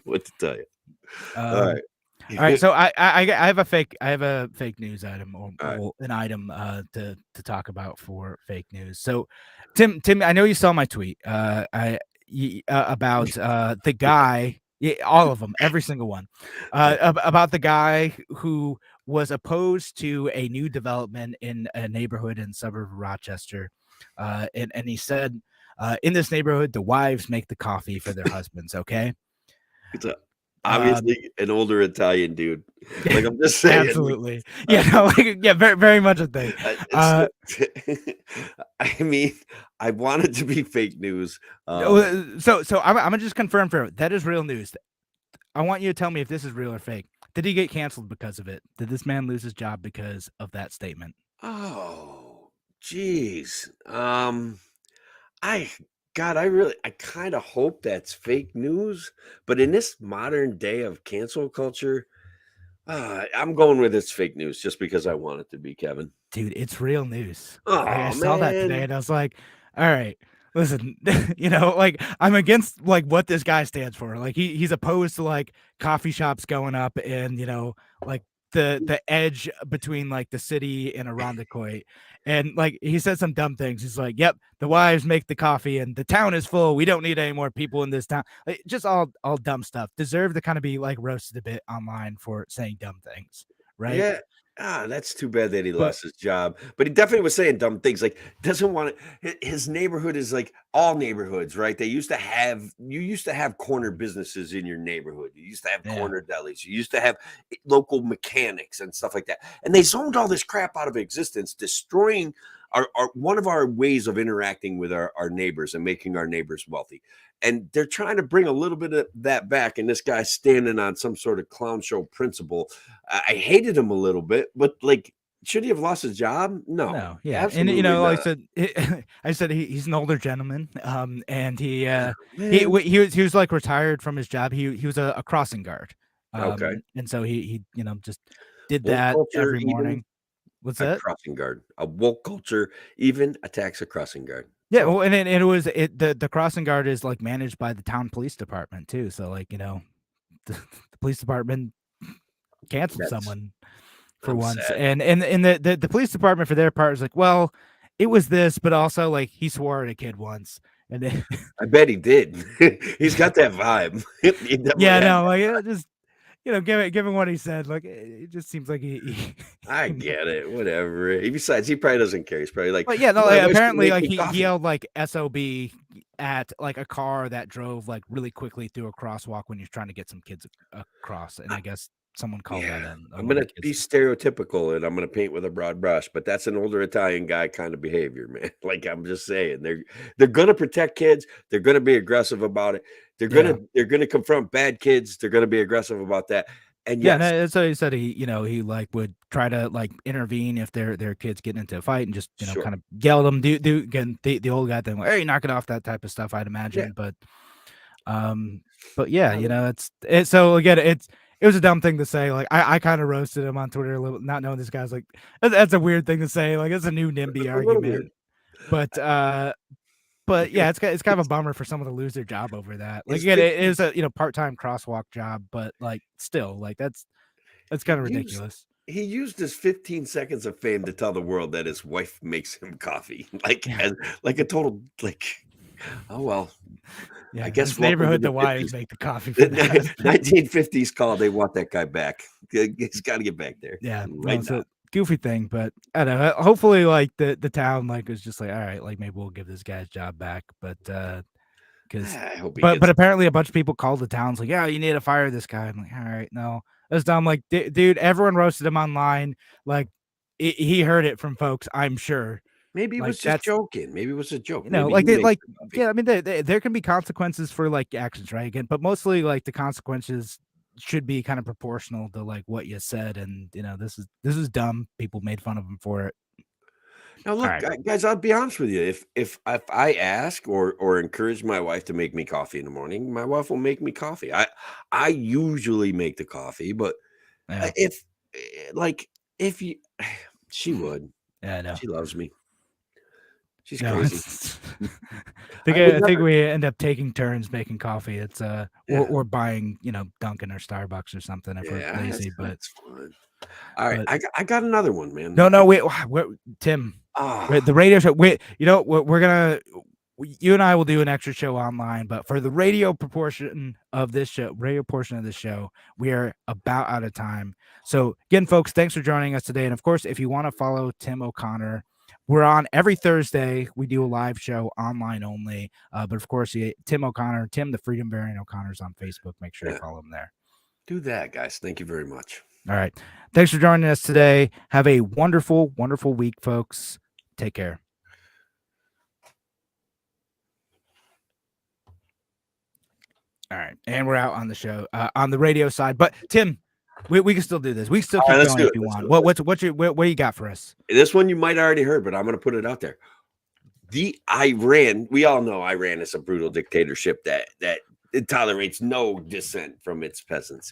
what to tell you. All right. So I have a fake news item or an item to talk about for fake news. So Tim, I know you saw my tweet. About the guy, all of them, every single one, about the guy who was opposed to a new development in a neighborhood in the suburb of Rochester, and he said, in this neighborhood, the wives make the coffee for their husbands. Okay, it's obviously an older Italian dude. Like I'm just saying, absolutely, very, very much a thing. I mean, I want it to be fake news. So I'm gonna just confirm that is real news. I want you to tell me if this is real or fake. Did he get canceled because of it? Did this man lose his job because of that statement? Oh, geez. I kind of hope that's fake news, but in this modern day of cancel culture, I'm going with it's fake news just because I want it to be, Kevin. Dude, it's real news. Oh, I saw that today and I was like, all right, listen, like I'm against like what this guy stands for. Like he's opposed to like coffee shops going up and like the edge between like the city and Irondequoit. And like he said some dumb things. He's like, yep, the wives make the coffee and the town is full. We don't need any more people in this town. Like, just all dumb stuff. Deserve to kind of be like roasted a bit online for saying dumb things, right? Yeah. That's too bad that he lost his job. But he definitely was saying dumb things. Like doesn't want it. His neighborhood is like all neighborhoods, right? You used to have corner businesses in your neighborhood. You used to have corner delis. You used to have local mechanics and stuff like that. And they zoned all this crap out of existence, destroying our one of our ways of interacting with our neighbors and making our neighbors wealthy. And they're trying to bring a little bit of that back. And this guy's standing on some sort of clown show principle. I hated him a little bit, but like, should he have lost his job? No. Yeah. And like I said he's an older gentleman. And he was like retired from his job. He was a crossing guard. Okay. And so he just did that every morning. What's A that? crossing guard. A woke culture even attacks a crossing guard. Yeah, So well, and it was the crossing guard is like managed by the town police department too. So like the police department canceled that's someone for I'm once, sad. and the police department for their part is like, well, it was this, but also like he swore at a kid once, and then I bet he did. He's got that vibe. He definitely yeah, has. no, like just given what he said, like it just seems like I get it. Whatever. Besides, he probably doesn't care. He's probably like, But yeah, no, my like, wife's gonna apparently, make like me he coffee. yelled like SOB at like a car that drove like really quickly through a crosswalk when you're trying to get some kids across, and I guess someone called that Yeah, in. I'm One of gonna the be kids. stereotypical and I'm gonna paint with a broad brush, but that's an older Italian guy kind of behavior, man. Like I'm just saying, they're gonna protect kids. They're gonna be aggressive about it. Yeah, They're gonna confront bad kids. They're gonna be aggressive about that. And yeah, yes, no, that's what he said. He like would try to like intervene if their kids get into a fight and just sure, kind of yell at them. Do again the old guy thing. Like, hey, knock it off, that type of stuff. I'd yeah. imagine, um, but yeah, I mean, it's so again, it was a dumb thing to say. Like I kind of roasted him on Twitter a little, not knowing this guy's like that's a weird thing to say. Like it's a new NIMBY a little weird. argument, but yeah, it's kind of a bummer for someone to lose their job over that. Like His again, it 15 is a part-time crosswalk job, but like still, like that's kind of used ridiculous. he used his 15 seconds of fame to tell the world that his wife makes him coffee. Like a total like, oh well, Yeah, I in guess this welcome to neighborhood, the the wives 50s. make the coffee for The the husband. 1950s call. They want that guy back. He's got to get back there Yeah, no, right it's now. a goofy thing, but I don't know. Hopefully, like the town like was just like, all right, like maybe we'll give this guy's job back, but because I hope he but gets. apparently a bunch of people called the towns like, yeah, you need to fire this guy. I'm like, all right, no, that's dumb. Like, dude, everyone roasted him online. Like, he heard it from folks, I'm sure. Maybe he Like was just that's joking. Maybe it was a joke. Maybe like he they makes like the coffee. yeah. I mean, there can be consequences for like actions, right? Again, but mostly like the consequences should be kind of proportional to like what you said, and this is dumb. People made fun of him for it. Now, All look, right. guys. I'll be honest with you. If I ask or encourage my wife to make me coffee in the morning, my wife will make me coffee. I usually make the coffee, but Yeah. if like if you, she would. Yeah, I know. She loves me. She's No, crazy. I I would think never. we end up taking turns making coffee. It's Yeah, or buying, Dunkin' or Starbucks or something if we're yeah, lazy. that's fun. All right, But I got another one, man. no, wait, Tim, Ah, the radio show. Wait, we're gonna. You and I will do an extra show online, but for the radio portion of this show, we are about out of time. So again, folks, thanks for joining us today. And of course, if you want to follow Tim O'Connor, we're on every Thursday. We do a live show online only. But of course, Tim O'Connor, Tim the Freedom Variant O'Connor's on Facebook. Make sure you yeah, follow him there. do that, guys. Thank you very much. All right. Thanks for joining us today. Have a wonderful, wonderful week, folks. Take care. All right, and we're out on the show, on the radio side. But Tim, we can still do this. We can still All keep right, let's going do if it. you Let's want. do it. What do you got for us? This one you might already heard, but I'm going to put it out there. The Iran, we all know Iran is a brutal dictatorship that it tolerates no dissent from its peasants.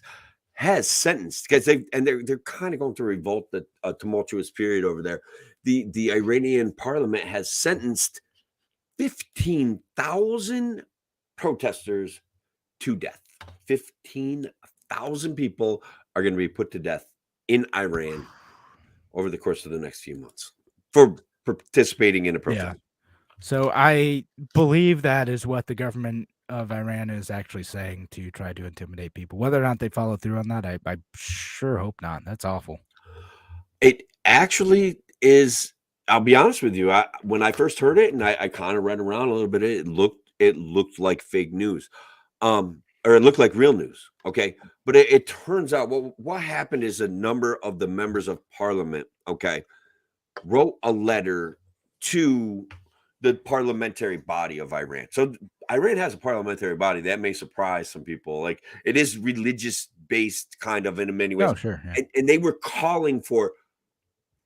Has sentenced because they're kind of going through a tumultuous period over there. The Iranian parliament has sentenced 15,000 protesters to death. 15,000 people are going to be put to death in Iran over the course of the next few months for participating in a protest. Yeah. So I believe that is what the government of Iran is actually saying to try to intimidate people. Whether or not they follow through on that, I sure hope not. That's awful. It actually is. I'll be honest with you. When I first heard it, and I kind of read around a little bit, it looked like fake news, or it looked like real news. Okay, but it turns out what happened is a number of the members of parliament, okay, wrote a letter to the parliamentary body of Iran. So Iran has a parliamentary body that may surprise some people. Like it is religious based kind of in many ways. Oh, sure. Yeah. And they were calling for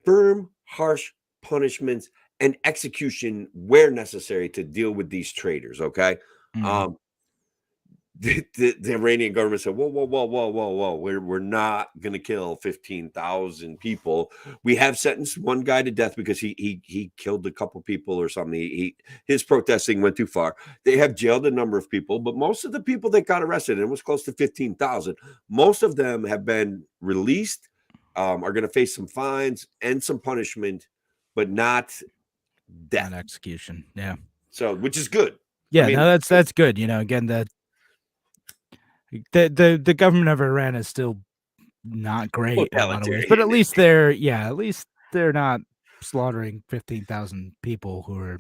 firm, harsh punishments and execution where necessary to deal with these traitors. Okay. Mhm. the Iranian government said, whoa, we're not going to kill 15,000 people. We have sentenced one guy to death because he killed a couple people or something. His protesting went too far. They have jailed a number of people, but most of the people that got arrested, and it was close to 15,000, most of them have been released, are going to face some fines and some punishment, but not death. Not execution. Yeah. So, which is good. Yeah, no, that's good. Again, the government of Iran is still not great in a lot of ways, but at least they're not slaughtering 15,000 people who are.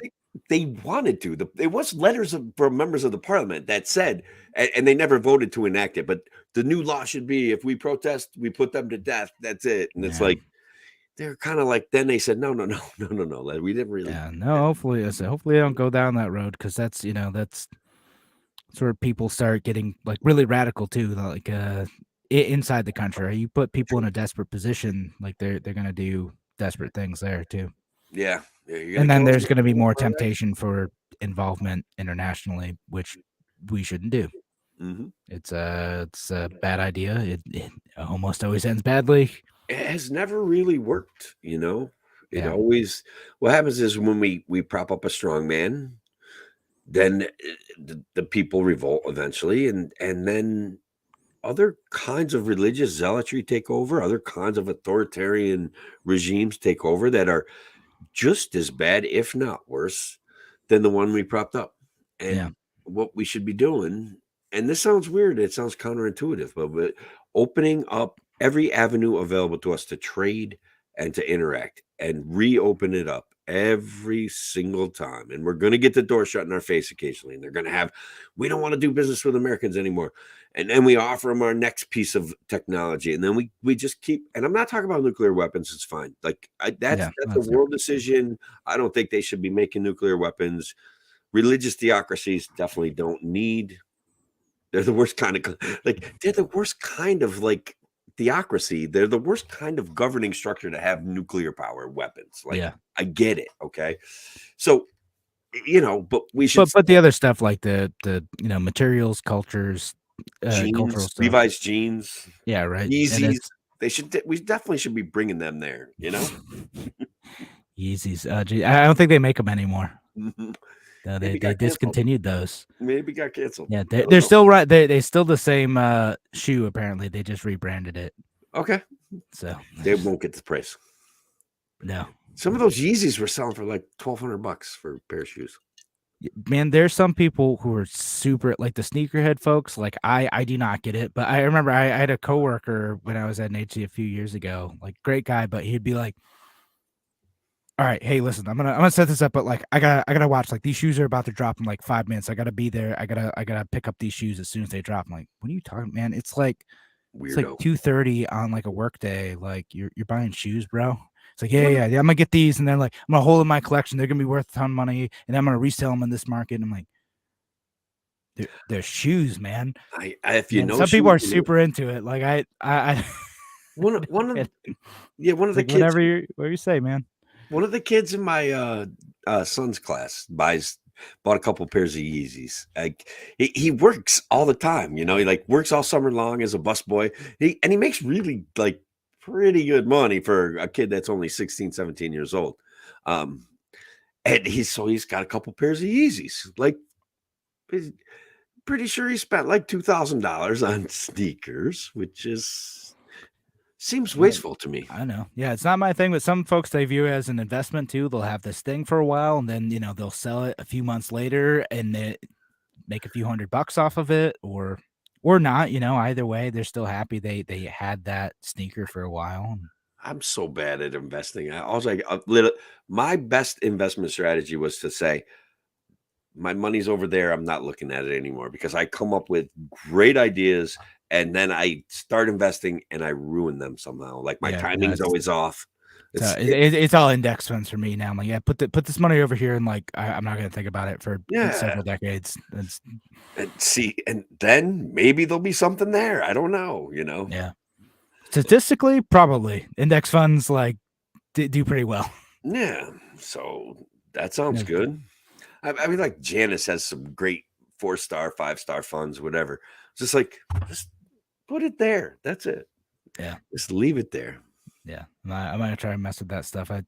They wanted to. There was letters from members of the parliament that said, and they never voted to enact it, but the new law should be, if we protest, we put them to death. That's it. And it's like, they're kind of like, then they said, no. We didn't really. Yeah, no, hopefully they don't go down that road, because that's sort of people start getting like really radical too, like inside the country. You put people in a desperate position, like they're going to do desperate things there too. Yeah. And then there's going to be more temptation for involvement internationally, which we shouldn't do. Mm-hmm. It's a bad idea. It almost always ends badly. It has never really worked, It always, what happens is when we prop up a strong man, then the people revolt eventually, and then other kinds of religious zealotry take over, other kinds of authoritarian regimes take over that are just as bad, if not worse, than the one we propped up. And what we should be doing, and this sounds weird, it sounds counterintuitive, but opening up every avenue available to us to trade and to interact and reopen it up every single time. And we're going to get the door shut in our face occasionally. And they're going to have, we don't want to do business with Americans anymore. And then we offer them our next piece of technology. And then we just keep, and I'm not talking about nuclear weapons. It's fine. Like that's a world decision. I don't think they should be making nuclear weapons. Religious theocracies definitely don't need. They're the worst kind of, they're the worst kind of theocracy. They're the worst kind of governing structure to have nuclear power weapons. I get it. Okay. So, but we should, but the other stuff like the materials, cultures, cultural stuff. Levi's jeans. Yeah. Right. Yeezys. We definitely should be bringing them there, Yeezys. I don't think they make them anymore. No, they discontinued those. Maybe got canceled. Yeah, they're still right. They still the same shoe. Apparently, they just rebranded it. Okay, so they won't get the price. No, some of those Yeezys were selling for like $1,200 for a pair of shoes. Man, there's some people who are super like the sneakerhead folks. Like I do not get it. But I remember I had a coworker when I was at NHC a few years ago. Like great guy, but he'd be like, all right, hey, listen, I'm gonna set this up, but like I gotta watch. Like these shoes are about to drop in like 5 minutes. I gotta be there. I gotta pick up these shoes as soon as they drop. I'm like, what are you talking, man? It's like Weirdo. It's like 2:30 on like a work day. Like you're buying shoes, bro. It's like yeah. I'm gonna get these, and then like I'm gonna hold in my collection. They're gonna be worth a ton of money, and I'm gonna resell them in this market. And I'm like, they're shoes, man. Some people are super into it. Like I one of the like kids. Whatever you say, man. One of the kids in my son's class bought a couple pairs of Yeezys. Like he works all the time, he like works all summer long as a busboy. He makes really like pretty good money for a kid that's only 16, 17 years old. And he's got a couple pairs of Yeezys. Like pretty sure he spent like $2,000 on sneakers, which seems wasteful to me. I know. Yeah, it's not my thing, but some folks, they view it as an investment too. They'll have this thing for a while, and then they'll sell it a few months later and they make a few $100 off of it, or not. Either way, they're still happy they had that sneaker for a while. I'm so bad at investing. My best investment strategy was to say, my money's over there. I'm not looking at it anymore, because I come up with great ideas and then I start investing and I ruin them somehow. Like my timing's always off. It's all index funds for me now. I'm like, put this money over here, and like I'm not going to think about it for several decades. And then maybe there'll be something there. I don't know. Yeah. Statistically, probably index funds like do pretty well. Yeah. So that sounds good. I mean, like Janice has some great 4-star, 5-star funds, whatever. Just like, just put it there. That's it. Yeah. Just leave it there. Yeah. I'm gonna try to mess with that stuff. And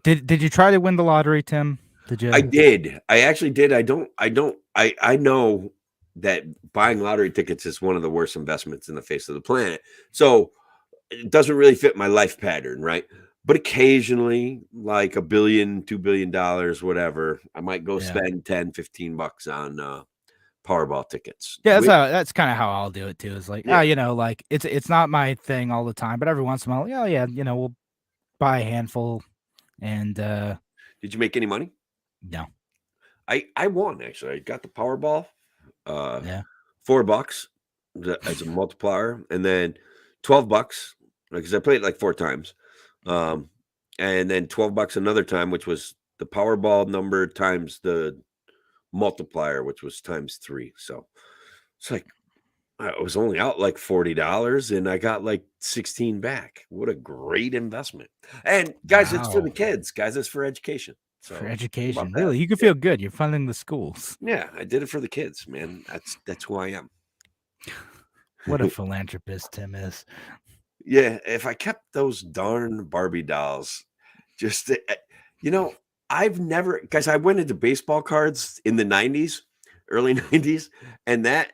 did you try to win the lottery, Tim? Did you? I did. I actually did. I know that buying lottery tickets is one of the worst investments in the face of the planet. So it doesn't really fit my life pattern, right? But occasionally, like $1 billion, $2 billion, whatever, I might go spend 10, 15 bucks on Powerball tickets. Yeah, that's kind of how I'll do it too. Is like, Yeah. like it's not my thing all the time, but every once in a while, we'll buy a handful. And did you make any money? No. I won actually. I got the Powerball. $4 as a multiplier, and then $12 because I played it like 4 times, and then $12 another time, which was the Powerball number times the multiplier, which was times 3. So it's like I was only out like $40, and I got like 16 back. What a great investment! And guys, it's for the kids. Guys, it's for education. So for education, really, you can feel good. You're funding the schools. Yeah, I did it for the kids, man. That's who I am. What a philanthropist Tim is. Yeah, if I kept those darn Barbie dolls, just I've never, guys. I went into baseball cards in the '90s, early '90s, and that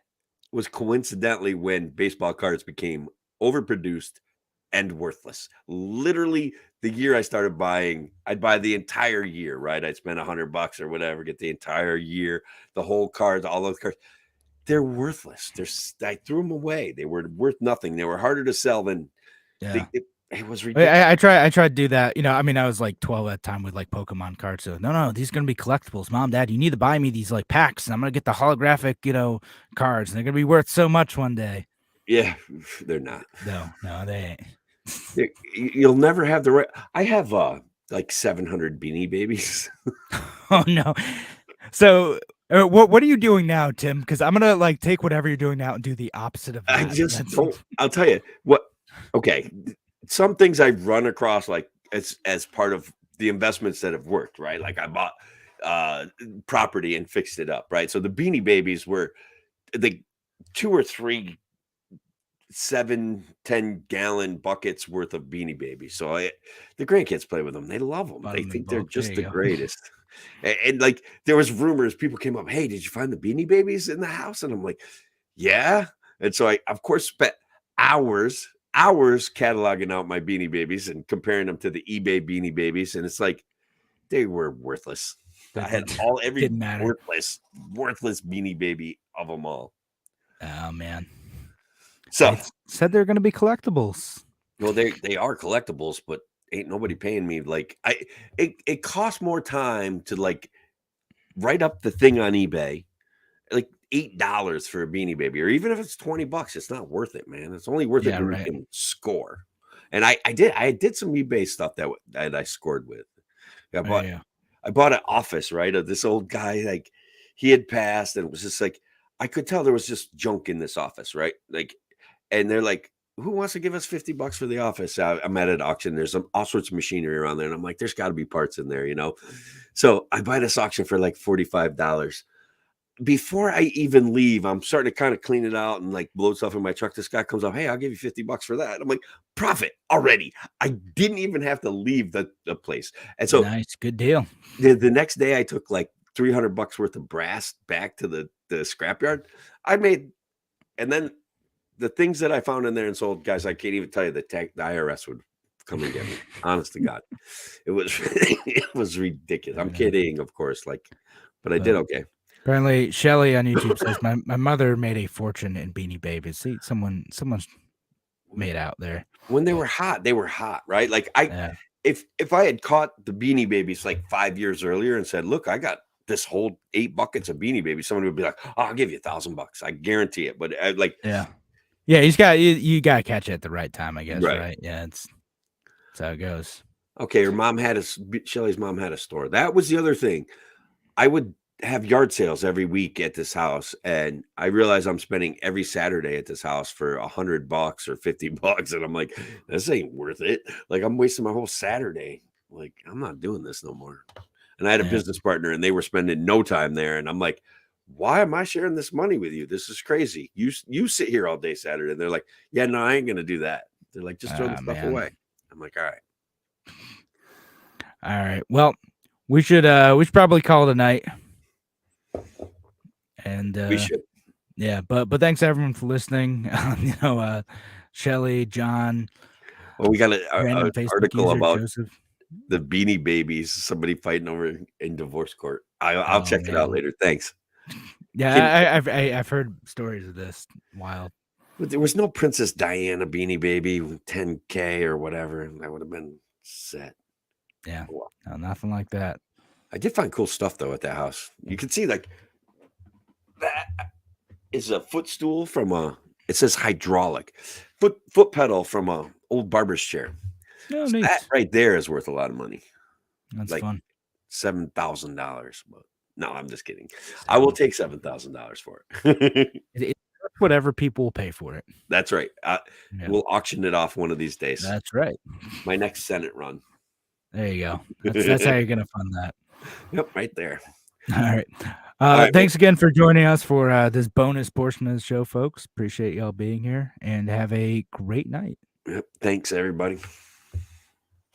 was coincidentally when baseball cards became overproduced and worthless. Literally, the year I started buying, I'd buy the entire year. Right, I'd spend $100 or whatever, get the entire year, the whole cards, all those cards. They're worthless. I threw them away. They were worth nothing. They were harder to sell than. It was ridiculous. I tried to do that. I was like 12 at the time with like Pokemon cards. So no, these are gonna be collectibles. Mom, Dad, you need to buy me these like packs, and I'm gonna get the holographic, cards, and they're gonna be worth so much one day. Yeah, they're not. No, they ain't. You'll never have the right. I have like 700 Beanie Babies. Oh no. So what are you doing now, Tim? Because I'm gonna like take whatever you're doing now and do the opposite of that. I just don't. I'll tell you what. Okay, some things I've run across like as part of the investments that have worked, right? Like I bought property and fixed it up, right? So the Beanie Babies were the 2 or 3 7-10 gallon buckets worth of Beanie Babies. So the grandkids play with them. They love them. They think they're just the greatest. And like there was rumors, people came up, hey, did you find the Beanie Babies in the house? And I'm like, yeah. And so I of course spent hours cataloging out my Beanie Babies and comparing them to the eBay Beanie Babies, and it's like they were worthless. I had every worthless Beanie Baby of them all. Oh man. So they said they're going to be collectibles. Well, they are collectibles, but ain't nobody paying me. Like it costs more time to like write up the thing on eBay, like $8 for a Beanie Baby, or even if it's $20, it's not worth it, man. It's only worth it when you can score. And I did some eBay stuff that I scored with. I bought an office, right, of this old guy. Like he had passed, and it was just like I could tell there was just junk in this office, right? Like, and they're like, who wants to give us $50 for the office? I'm at an auction. There's all sorts of machinery around there. And I'm like, there's got to be parts in there, So I buy this auction for like $45. Before I even leave, I'm starting to kind of clean it out and like blow stuff in my truck. This guy comes up, hey, I'll give you $50 for that. I'm like, profit already. I didn't even have to leave the place. And so nice, good deal. The next day I took like $300 worth of brass back to the scrapyard. And then the things that I found in there and sold, guys, I can't even tell you the IRS would come and get me. Honest to God, it was ridiculous. I'm kidding, of course, but I did okay. Apparently, Shelly on YouTube says my mother made a fortune in Beanie Babies. See, someone's made out there. When they were hot, right? Like if I had caught the Beanie Babies like 5 years earlier and said, look, I got this whole 8 buckets of Beanie Babies, someone would be like, oh, I'll give you $1,000. I guarantee it. But yeah, you got to catch it at the right time, I guess, right? Yeah, that's how it goes. Okay, Shelly's mom had a store. That was the other thing. I would have yard sales every week at this house, and I realize I'm spending every Saturday at this house for $100 or $50, and I'm like, this ain't worth it. Like I'm wasting my whole Saturday. Like I'm not doing this no more. And I had a business partner, and they were spending no time there. And I'm like, why am I sharing this money with you? This is crazy. You sit here all day Saturday. And they're like, yeah, no, I ain't gonna do that. They're like, just throw the stuff away. I'm like, all right. Well, we should probably call it a night. And we should. Yeah, but thanks everyone for listening. Shelly, John. Well, we got an article about Joseph. The Beanie Babies, somebody fighting over in divorce court. I'll check it out later. Thanks. Yeah, I've heard stories of this. Wild. But there was no Princess Diana Beanie Baby with 10K or whatever. That would have been set. Yeah, no, nothing like that. I did find cool stuff though at that house. You can see like that is a footstool from it says hydraulic foot pedal from a old barber's chair. Oh, so nice. That right there is worth a lot of money. That's like fun. $7,000. But no, I'm just kidding. I will take $7,000 for it. It's whatever people will pay for it. That's right. We'll auction it off one of these days. That's right. My next Senate run. There you go. That's how you're gonna fund that. Yep, right there. All right. Thanks again for joining us for this bonus portion of the show, folks. Appreciate y'all being here, and have a great night. Yep. Thanks, everybody.